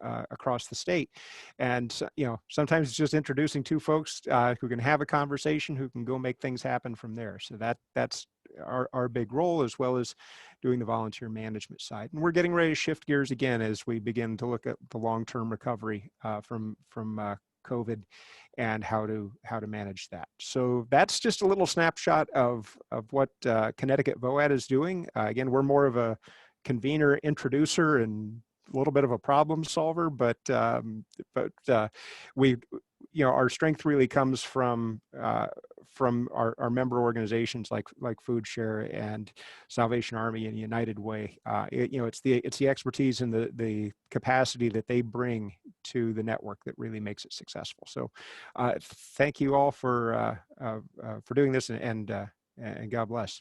across the state. And sometimes it's just introducing two folks who can have a conversation, who can go make things happen from there. So that's our big role, as well as doing the volunteer management side. And we're getting ready to shift gears again as we begin to look at the long-term recovery from COVID and how to manage that. So that's just a little snapshot of what Connecticut VOAD is doing. Again, we're more of a convener, introducer, and a little bit of a problem solver, but we, our strength really comes from our member organizations like Food Share and Salvation Army and United Way. It's the expertise and the capacity that they bring to the network that really makes it successful. So thank you all for doing this, and God bless.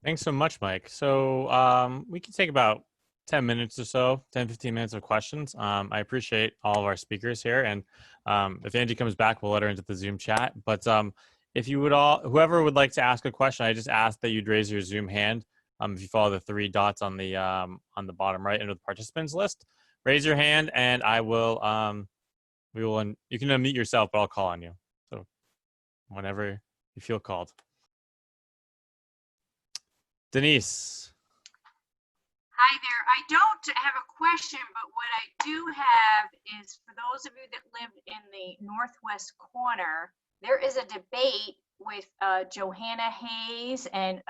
Thanks so much, Mike. So we can take about 10 minutes or so, 10, 15 minutes of questions. I appreciate all of our speakers here. And if Angie comes back, we'll let her into the Zoom chat. But if you would whoever would like to ask a question, I just ask that you'd raise your Zoom hand. If you follow the three dots on the bottom right under the participants list, raise your hand and I will, you can unmute yourself, but I'll call on you. So whenever you feel called. Denise. Hi there. I don't have a question, but what I do have is, for those of you that live in the northwest corner, there is a debate with Johanna Hayes and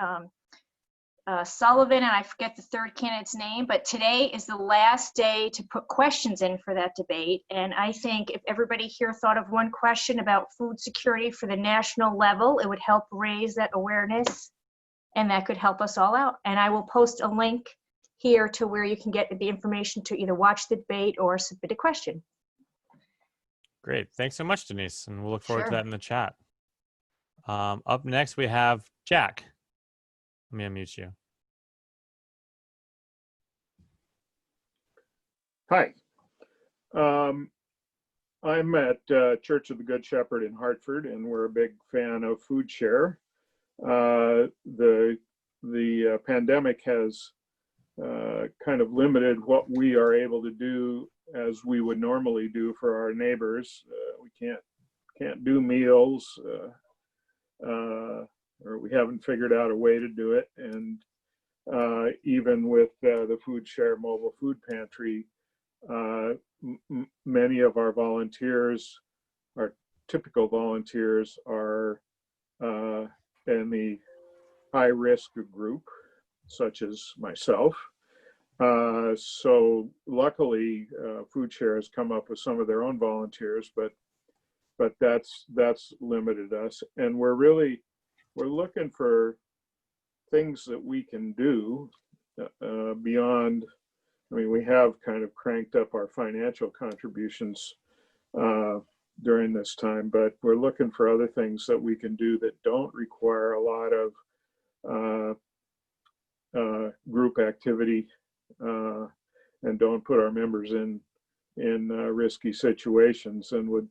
Sullivan, and I forget the third candidate's name, but today is the last day to put questions in for that debate. And I think if everybody here thought of one question about food security for the national level, it would help raise that awareness, and that could help us all out. And I will post a link here to where you can get the information to either watch the debate or submit a question. Great. Thanks so much, Denise. And we'll look forward to Sure. that in the chat. Up next, we have Jack. Let me unmute you. Hi. I'm at Church of the Good Shepherd in Hartford, and we're a big fan of Food Share. The pandemic has kind of limited what we are able to do as we would normally do for our neighbors. We can't do meals, or we haven't figured out a way to do it. And even with the Food Share mobile food pantry, many of our volunteers, our typical volunteers, are in the high-risk group, such as myself. So luckily, Food Share has come up with some of their own volunteers, but that's limited us. And we're looking for things that we can do beyond. I mean, we have kind of cranked up our financial contributions during this time, but we're looking for other things that we can do that don't require a lot of group activity and don't put our members in risky situations, and would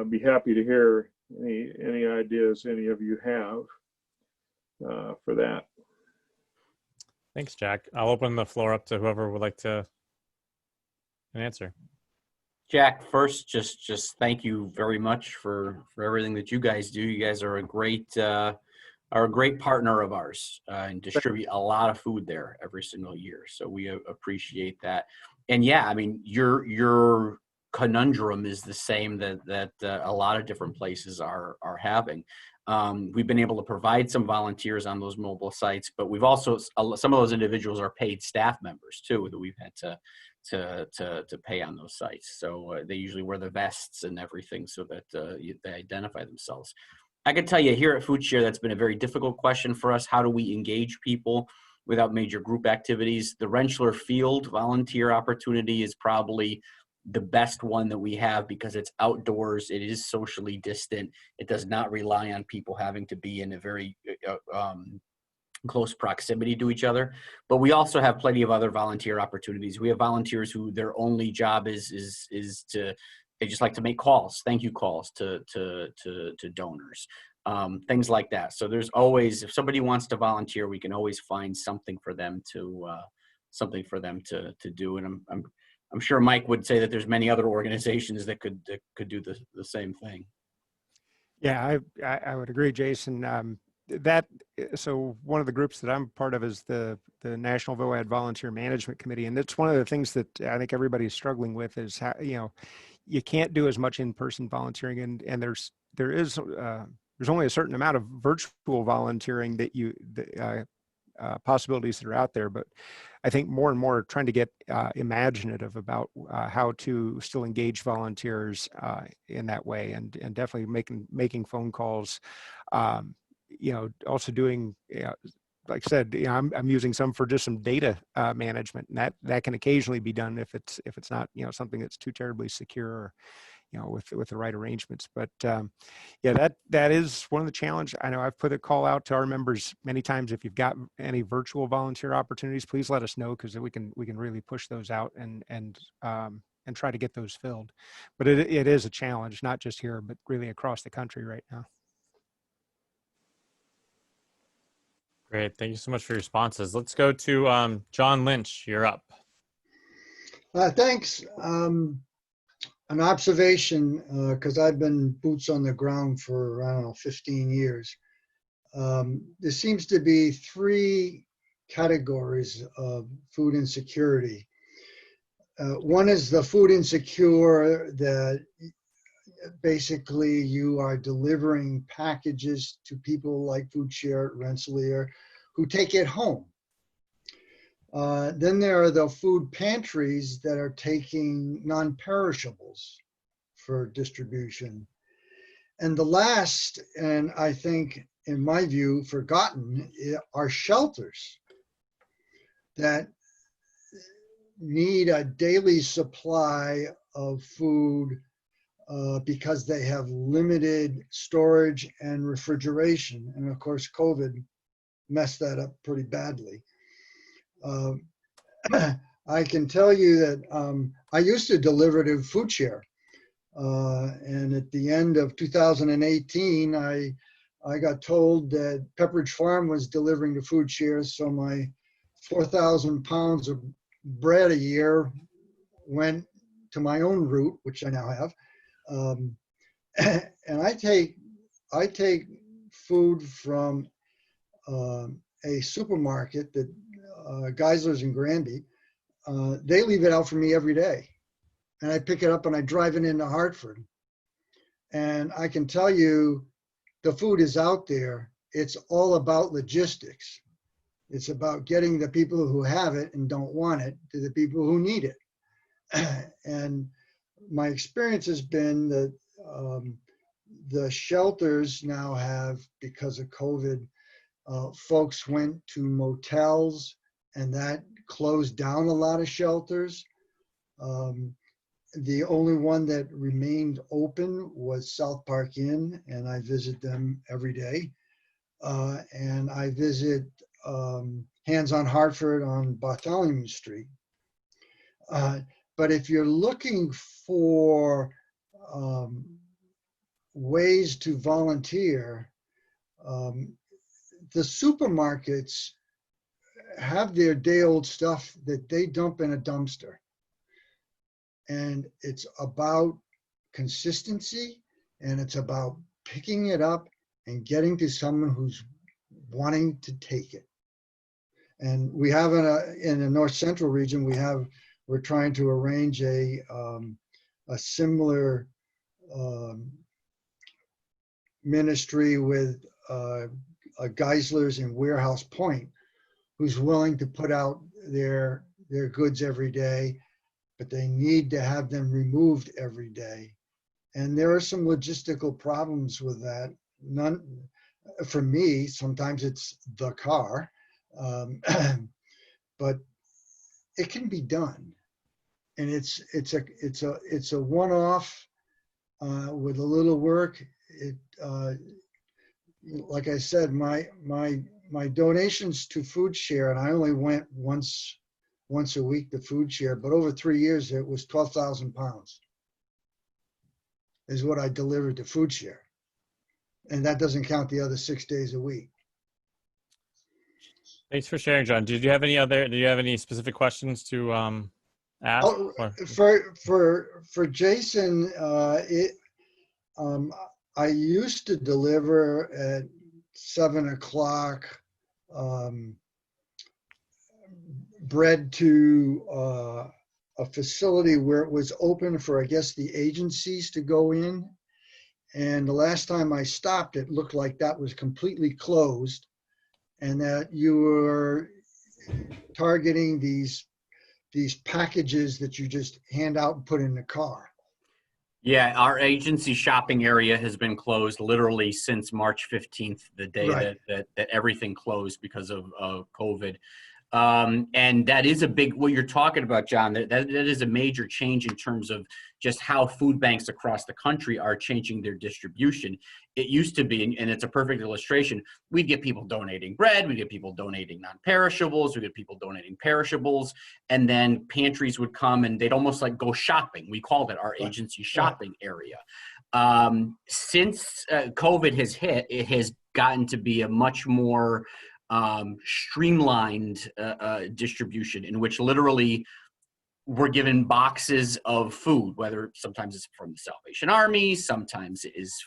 be happy to hear any ideas any of you have for that. Thanks, Jack. I'll open the floor up to whoever would like to answer. Jack, first, just thank you very much for everything that you guys do. You guys are a great partner of ours and distribute a lot of food there every single year. So we appreciate that. And yeah, I mean, your conundrum is the same that a lot of different places are having. We've been able to provide some volunteers on those mobile sites, but we've also, some of those individuals are paid staff members too, that we've had to pay on those sites. So they usually wear the vests and everything so that they identify themselves. I can tell you here at Food Share, that's been a very difficult question for us. How do we engage people without major group activities? The Rentschler Field volunteer opportunity is probably the best one that we have because it's outdoors, it is socially distant, it does not rely on people having to be in a very close proximity to each other. But we also have plenty of other volunteer opportunities. We have volunteers who their only job is to, they just like to make calls, thank you calls to donors, things like that. So there's always, if somebody wants to volunteer, we can always find something for them to something for them to do. And I'm sure Mike would say that there's many other organizations that could do the same thing. Yeah, I would agree, Jason. So one of the groups that I'm part of is the National VOAD Volunteer Management Committee, and it's one of the things that I think everybody's struggling with is how, you can't do as much in-person volunteering, and there's only a certain amount of virtual volunteering that possibilities that are out there, but I think more and more trying to get imaginative about how to still engage volunteers in that way, and definitely making phone calls. Also doing, like I said, I'm using some for just some data management, and that can occasionally be done if it's not something that's too terribly secure, or with the right arrangements. But yeah, that is one of the challenges. I know I've put a call out to our members many times. If you've got any virtual volunteer opportunities, please let us know, because we can really push those out and try to get those filled. But it is a challenge, not just here, but really across the country right now. Great. Thank you so much for your responses. Let's go to John Lynch. You're up. Thanks. An observation, because I've been boots on the ground for, I don't know, 15 years. There seems to be 3 categories of food insecurity. One is the food insecure, that basically you are delivering packages to people like Food Share, Rensselaer, who take it home. Then there are the food pantries that are taking non-perishables for distribution. And the last, and I think, in my view, forgotten, are shelters that need a daily supply of food because they have limited storage and refrigeration. And of course, COVID messed that up pretty badly. I can tell you that I used to deliver to Food Share. And at the end of 2018, I got told that Pepperidge Farm was delivering to Food Share, so my 4,000 pounds of bread a year went to my own route, which I now have. And I take food from a supermarket that Geisler's in Granby. They leave it out for me every day, and I pick it up and I drive it into Hartford. And I can tell you, the food is out there. It's all about logistics. It's about getting the people who have it and don't want it to the people who need it. And my experience has been that the shelters now have, because of COVID, folks went to motels, and that closed down a lot of shelters. The only one that remained open was South Park Inn, and I visit them every day. And I visit Hands on Hartford on Bartholomew Street. But if you're looking for ways to volunteer, the supermarkets have their day-old stuff that they dump in a dumpster. And it's about consistency, and it's about picking it up and getting to someone who's wanting to take it. And we have in the North Central region, we're trying to arrange a similar ministry with Geisler's in Warehouse Point, who's willing to put out their goods every day, but they need to have them removed every day. And there are some logistical problems with that. None, for me, sometimes it's the car, but it can be done. And it's a one-off with a little work. Like I said, my donations to Food Share, and I only went once a week to Food Share, but over 3 years it was 12,000 pounds is what I delivered to Food Share. And that doesn't count the other 6 days a week. Thanks for sharing, John. Do you have any specific questions to ask? Oh, for Jason, I used to deliver at 7 o'clock bread to a facility where it was open for, I guess, the agencies to go in. And the last time I stopped, it looked like that was completely closed, and that you were targeting these packages that you just hand out and put in the car. Yeah, our agency shopping area has been closed literally since March 15th, the day Right. that everything closed because of COVID. And that is a big, what you're talking about, John, that is a major change in terms of just how food banks across the country are changing their distribution. It used to be, and it's a perfect illustration, we'd get people donating bread, we'd get people donating non-perishables, we'd get people donating perishables, and then pantries would come and they'd almost like go shopping. We called it our agency shopping area. Since COVID has hit, it has gotten to be a much more streamlined distribution, in which literally we're given boxes of food, whether sometimes it's from the Salvation Army, sometimes it's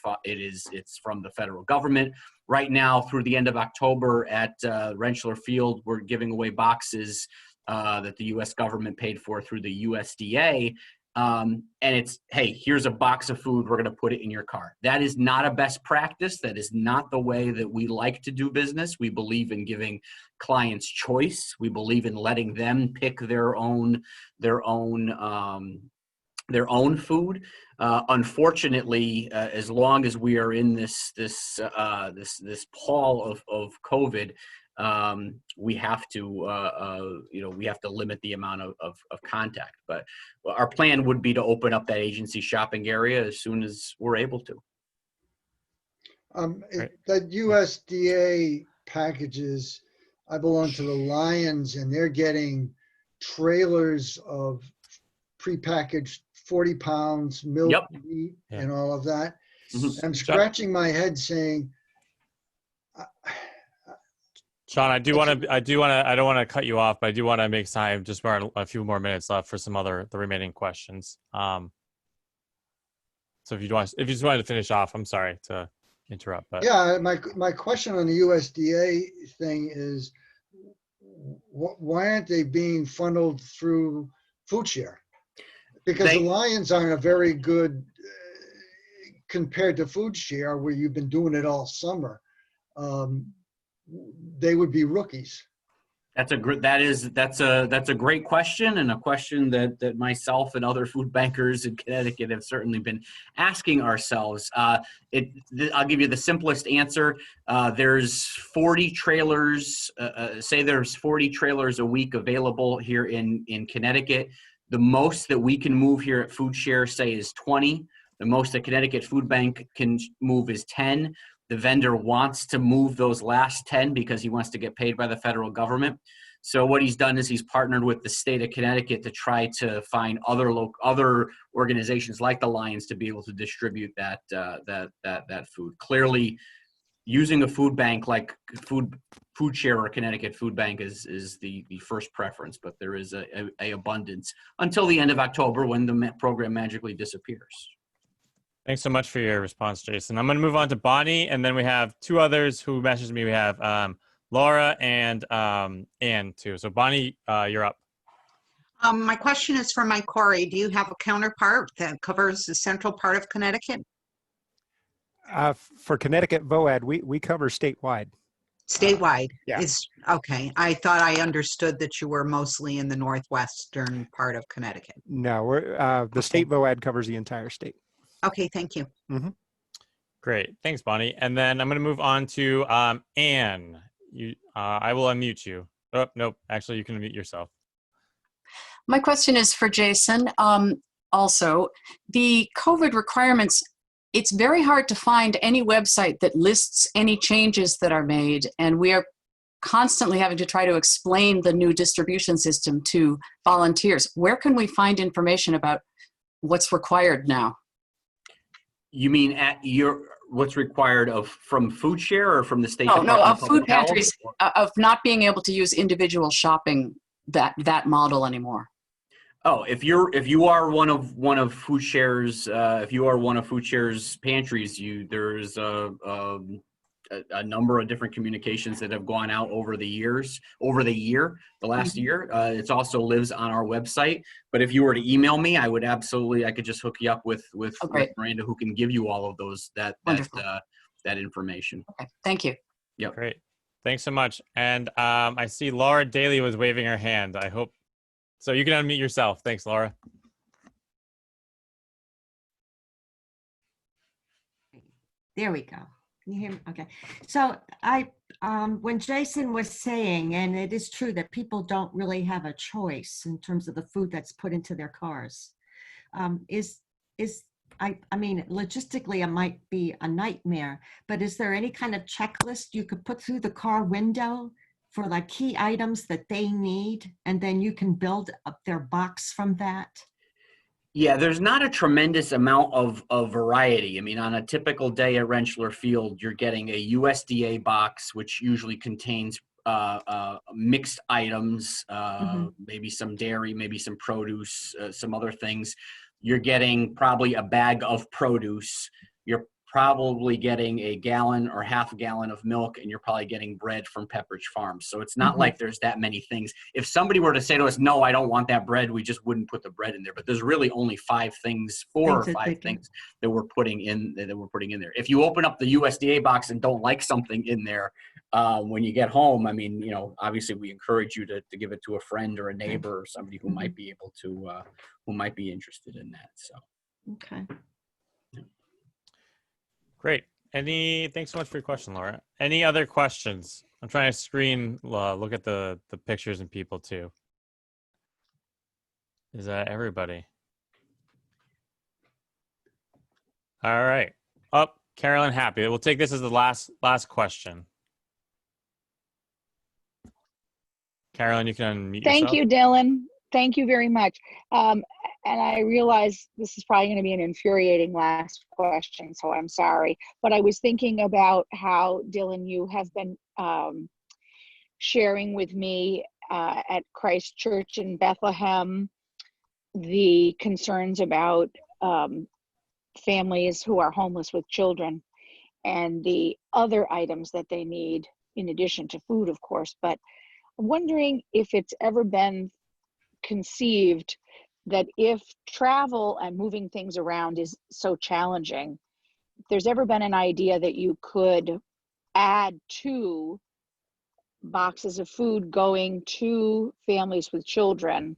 from the federal government. Right now, through the end of October at Rentschler Field, we're giving away boxes that the U.S. government paid for through the USDA. And it's, hey, here's a box of food, we're going to put it in your car. That is not a best practice. That is not the way that we like to do business. We believe in giving clients choice. We believe in letting them pick their own food. Unfortunately, as long as we are in this pall of COVID, we have to limit the amount of contact. But our plan would be to open up that agency shopping area as soon as we're able to. That USDA packages, I belong to the Lions, and they're getting trailers of prepackaged 40 pounds milk, meat, and all of that. Mm-hmm. I'm scratching my head saying, Sean, I don't want to cut you off, but I do want to make time, just for a few more minutes left for the remaining questions. So if you just wanted to finish off, I'm sorry to interrupt. But yeah, my question on the USDA thing is, why aren't they being funneled through food share? Because the Lions aren't a very good compared to food share, where you've been doing it all summer. They would be rookies. That's a great question, and a question that myself and other food bankers in Connecticut have certainly been asking ourselves. I'll give you the simplest answer. There's 40 trailers. Say there's 40 trailers a week available here in Connecticut. The most that we can move here at Food Share, say, is 20. The most that Connecticut Food Bank can move is 10. The vendor wants to move those last 10 because he wants to get paid by the federal government. So what he's done is he's partnered with the state of Connecticut to try to find other organizations like the Lions to be able to distribute that food. Clearly, using a food bank like Food Share or Connecticut Food Bank is the first preference, but there is a abundance until the end of October, when the program magically disappears. Thanks so much for your response, Jason. I'm going to move on to Bonnie, and then we have two others who messaged me. We have Laura and Ann, too. So Bonnie, you're up. My question is for Mike Corey. Do you have a counterpart that covers the central part of Connecticut? For Connecticut VOAD, we cover statewide. Statewide? Yeah. Okay. I thought I understood that you were mostly in the northwestern part of Connecticut. No, the state VOAD covers the entire state. Okay, thank you. Mm-hmm. Great. Thanks, Bonnie. And then I'm going to move on to Ann. I will unmute you. Oh, nope. Actually, you can unmute yourself. My question is for Jason. Also, the COVID requirements, it's very hard to find any website that lists any changes that are made, and we are constantly having to try to explain the new distribution system to volunteers. Where can we find information about what's required now? You mean what's required from food share or from the state No, department of of food public health? pantries, of not being able to use individual shopping, that model anymore. Oh, if you are one of Food Share's pantries, there's a number of different communications that have gone out over the last year. It also lives on our website. But if you were to email me, I could just hook you up with Miranda, who can give you all of those that information. Okay, thank you. Yep. Great. Thanks so much. And I see Laura Daly was waving her hand. I hope so. You can unmute yourself. Thanks, Laura. There we go. Can you hear me? Okay. So when Jason was saying, and it is true that people don't really have a choice in terms of the food that's put into their cars, I mean, logistically, it might be a nightmare, but is there any kind of checklist you could put through the car window for like key items that they need, and then you can build up their box from that? Yeah, there's not a tremendous amount of variety. I mean, on a typical day at Rentschler Field, you're getting a USDA box, which usually contains mixed items, maybe some dairy, maybe some produce, some other things. You're getting probably a bag of produce. You're probably getting a gallon or half a gallon of milk, and you're probably getting bread from Pepperidge Farms. So it's not like there's that many things. If somebody were to say to us, no, I don't want that bread, we just wouldn't put the bread in there. But there's really only four or five things that we're putting in there. If you open up the USDA box and don't like something in there, when you get home, I mean, you know, obviously we encourage you to give it to a friend or a neighbor or somebody who might be able to, who might be interested in that. So. Okay. Great. Thanks so much for your question, Laura. Any other questions? I'm trying to look at the pictures and people too. Is that everybody? All right. Carolyn, happy. We'll take this as the last question. Carolyn, you can unmute yourself. Thank you, Dylan. Thank you very much. And I realize this is probably going to be an infuriating last question, so I'm sorry. But I was thinking about how, Dylan, you have been sharing with me at Christ Church in Bethlehem the concerns about families who are homeless with children and the other items that they need in addition to food, of course. But I'm wondering if it's ever been conceived that if travel and moving things around is so challenging, if there's ever been an idea that you could add to boxes of food going to families with children,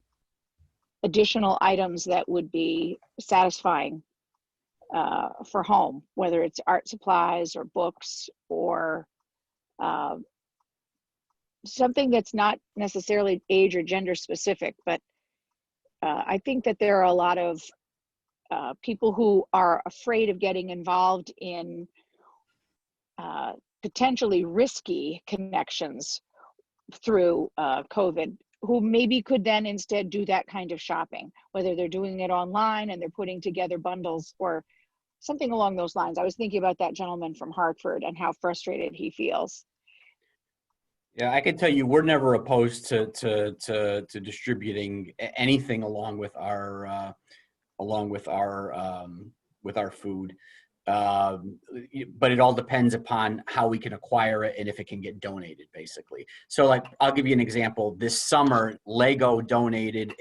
additional items that would be satisfying for home, whether it's art supplies or books or something that's not necessarily age or gender specific, but I think that there are a lot of people who are afraid of getting involved in potentially risky connections through COVID, who maybe could then instead do that kind of shopping, whether they're doing it online and they're putting together bundles or something along those lines. I was thinking about that gentleman from Hartford and how frustrated he feels. Yeah, I can tell you, we're never opposed to distributing anything along with our food, but it all depends upon how we can acquire it and if it can get donated, basically. So, like, I'll give you an example. This summer, Lego donated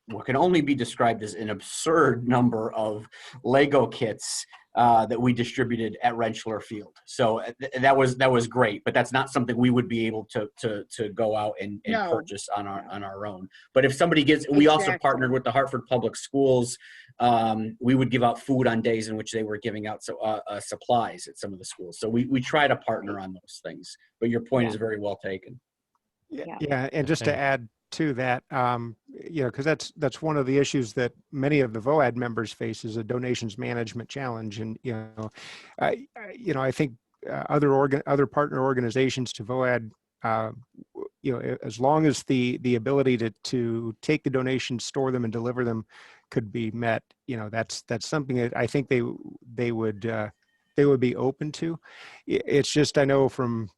what can only be described as an absurd number of Lego kits that we distributed at Rentschler Field. So that was great, but that's not something we would be able to go out and purchase on our own. But if somebody we also partnered with the Hartford Public Schools. We would give out food on days in which they were giving out supplies at some of the schools. So we try to partner on those things. But your point is very well taken. Yeah, and just to add to that, you know, because that's one of the issues that many of the VOAD members face is a donations management challenge, and I think other partner organizations to VOAD, as long as the ability to take the donations, store them, and deliver them could be met, that's something that I think they would they would be open to. It's just, I know from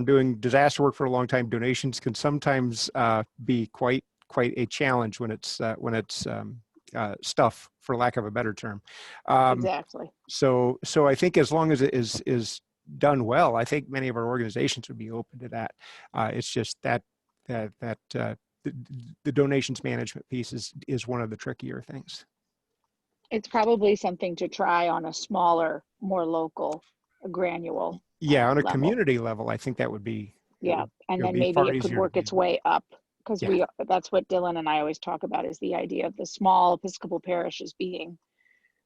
doing disaster work for a long time, donations can sometimes be quite a challenge when it's stuff, for lack of a better term. Exactly. So I think as long as it is done well, I think many of our organizations would be open to that. It's just that the donations management piece is one of the trickier things. It's probably something to try on a smaller, more local, granule. Yeah, on a level. community level, I think that would be. Yeah, and it would then be maybe far it could easier to work do. its way up, because Yeah. that's what Dylan and I always talk about, is the idea of the small Episcopal parishes being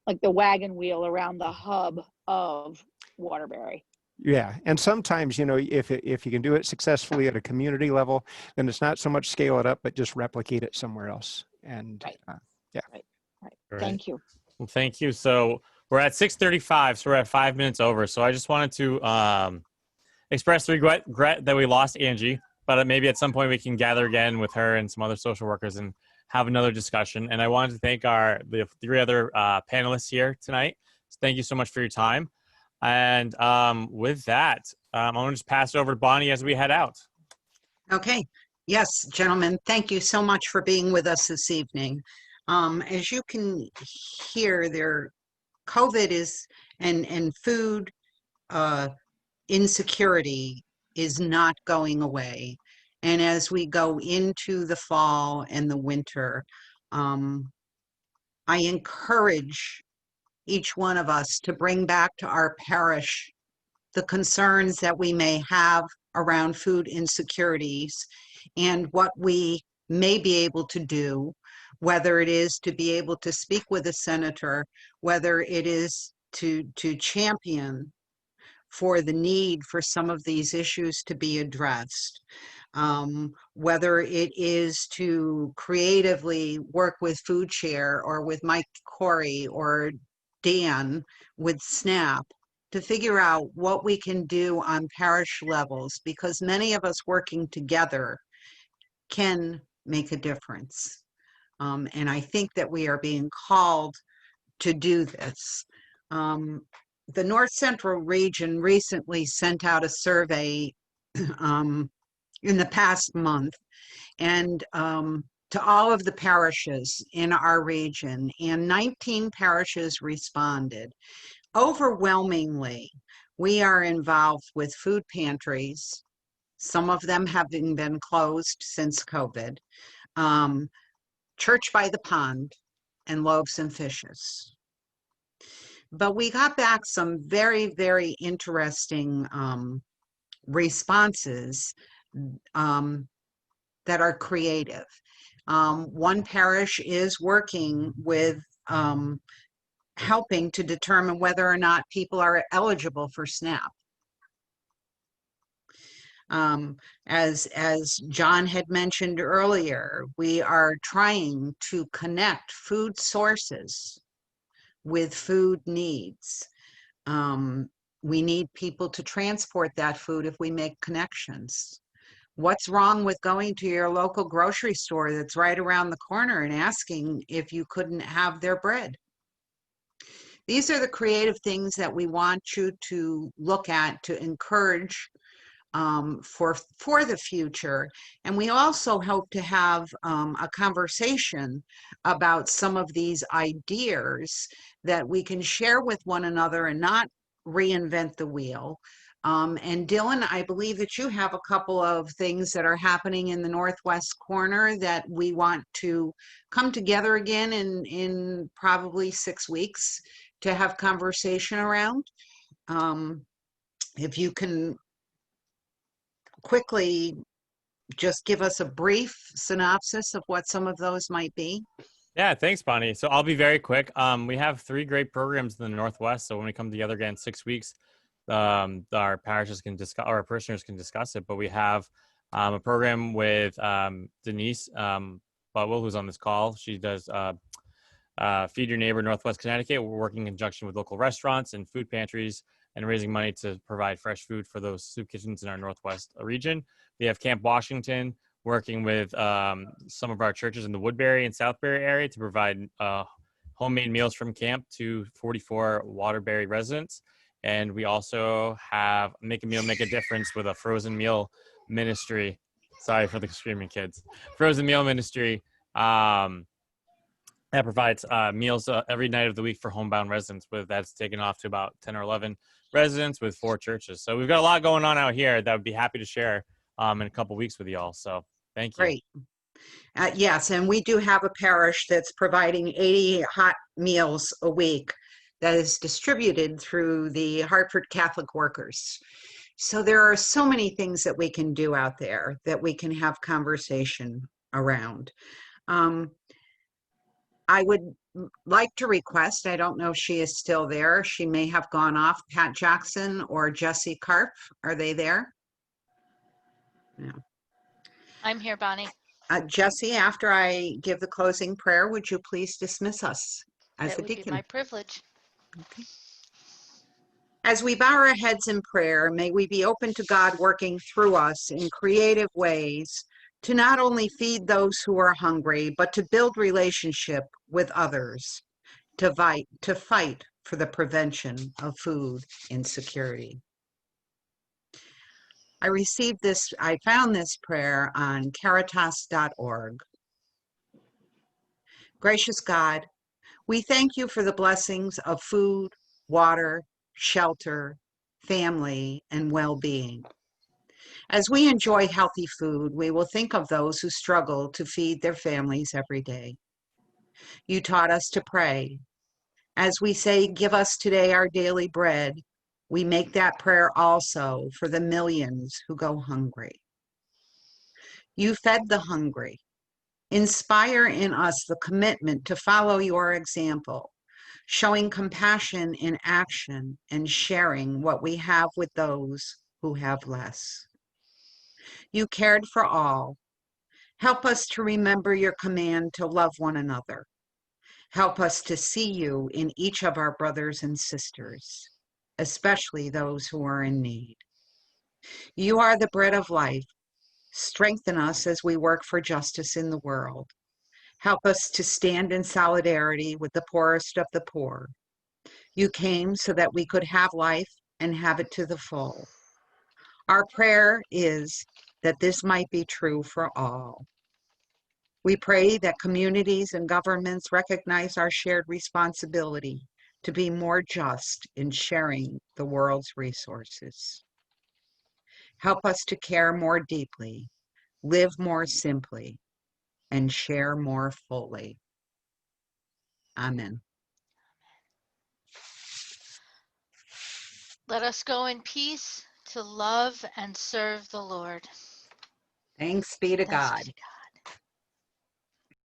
like the wagon wheel around the hub of Waterbury. Yeah, and sometimes, if you can do it successfully at a community level, then it's not so much scale it up, but just replicate it somewhere else. And Right. yeah. Right. Right. Thank you. Well, thank you. So we're at 6:35, so we're at 5 minutes over. So I just wanted to express the regret that we lost Angie, but maybe at some point we can gather again with her and some other social workers and have another discussion. And I wanted to thank the 3 other panelists here tonight. So thank you so much for your time. And with that, I'm going to just pass it over to Bonnie as we head out. Okay. Yes, gentlemen, thank you so much for being with us this evening. As you can hear, COVID is and food insecurity is not going away. And as we go into the fall and the winter, I encourage each one of us to bring back to our parish the concerns that we may have around food insecurities and what we may be able to do, whether it is to be able to speak with a senator, whether it is to champion for the need for some of these issues to be addressed, whether it is to creatively work with Food Share or with Mike Corey or Dan with SNAP to figure out what we can do on parish levels, because many of us working together can make a difference. And I think that we are being called to do this. The North Central region recently sent out a survey in the past month, and to all of the parishes in our region, and 19 parishes responded. Overwhelmingly, we are involved with food pantries, some of them having been closed since COVID, Church by the Pond, and Loaves and Fishes. But we got back some very, very interesting responses that are creative. One parish is working with helping to determine whether or not people are eligible for SNAP. As John had mentioned earlier, we are trying to connect food sources with food needs. We need people to transport that food if we make connections. What's wrong with going to your local grocery store that's right around the corner and asking if you couldn't have their bread? These are the creative things that we want you to look at to encourage for the future. And we also hope to have a conversation about some of these ideas that we can share with one another and not reinvent the wheel. And Dylan, I believe that you have a couple of things that are happening in the Northwest corner that we want to come together again in probably 6 weeks to have conversation around. If you can quickly just give us a brief synopsis of what some of those might be. Yeah, thanks, Bonnie. So I'll be very quick. We have 3 great programs in the Northwest. So when we come together again in 6 weeks, our parishes can discuss, or our parishioners can discuss it. But we have a program with Denise Butwell, who's on this call. She does Feed Your Neighbor Northwest Connecticut. We're working in conjunction with local restaurants and food pantries and raising money to provide fresh food for those soup kitchens in our Northwest region. We have Camp Washington, working with some of our churches in the Woodbury and Southbury area to provide homemade meals from camp to 44 Waterbury residents. And we also have Make a Meal, Make a Difference with a frozen meal ministry. Sorry for the screaming kids. Frozen meal ministry that provides meals every night of the week for homebound residents. That's taken off to about 10 or 11 residents with 4 churches. So we've got a lot going on out here that would be happy to share in a couple weeks with you all. So thank you. Great. Yes, and we do have a parish that's providing 80 hot meals a week that is distributed through the Hartford Catholic Workers. So there are so many things that we can do out there that we can have conversation around. I would like to request, I don't know if she is still there. She may have gone off. Pat Jackson or Jesse Karp, are they there? No. I'm here, Bonnie. Jesse, after I give the closing prayer, would you please dismiss us as That the would be deacon? my privilege. Okay. As we bow our heads in prayer, may we be open to God working through us in creative ways to not only feed those who are hungry, but to build relationship with others, to fight for the prevention of food insecurity. I found this prayer on caritas.org. Gracious God, we thank you for the blessings of food, water, shelter, family, and well-being. As we enjoy healthy food, we will think of those who struggle to feed their families every day. You taught us to pray. As we say, give us today our daily bread, we make that prayer also for the millions who go hungry. You fed the hungry. Inspire in us the commitment to follow your example, showing compassion in action and sharing what we have with those who have less. You cared for all. Help us to remember your command to love one another. Help us to see you in each of our brothers and sisters, especially those who are in need. You are the bread of life. Strengthen us as we work for justice in the world. Help us to stand in solidarity with the poorest of the poor. You came so that we could have life and have it to the full. Our prayer is that this might be true for all. We pray that communities and governments recognize our shared responsibility to be more just in sharing the world's resources. Help us to care more deeply, live more simply, and share more fully. Amen. Let us go in peace to love and serve the Lord. Thanks be to Thanks God. be to God.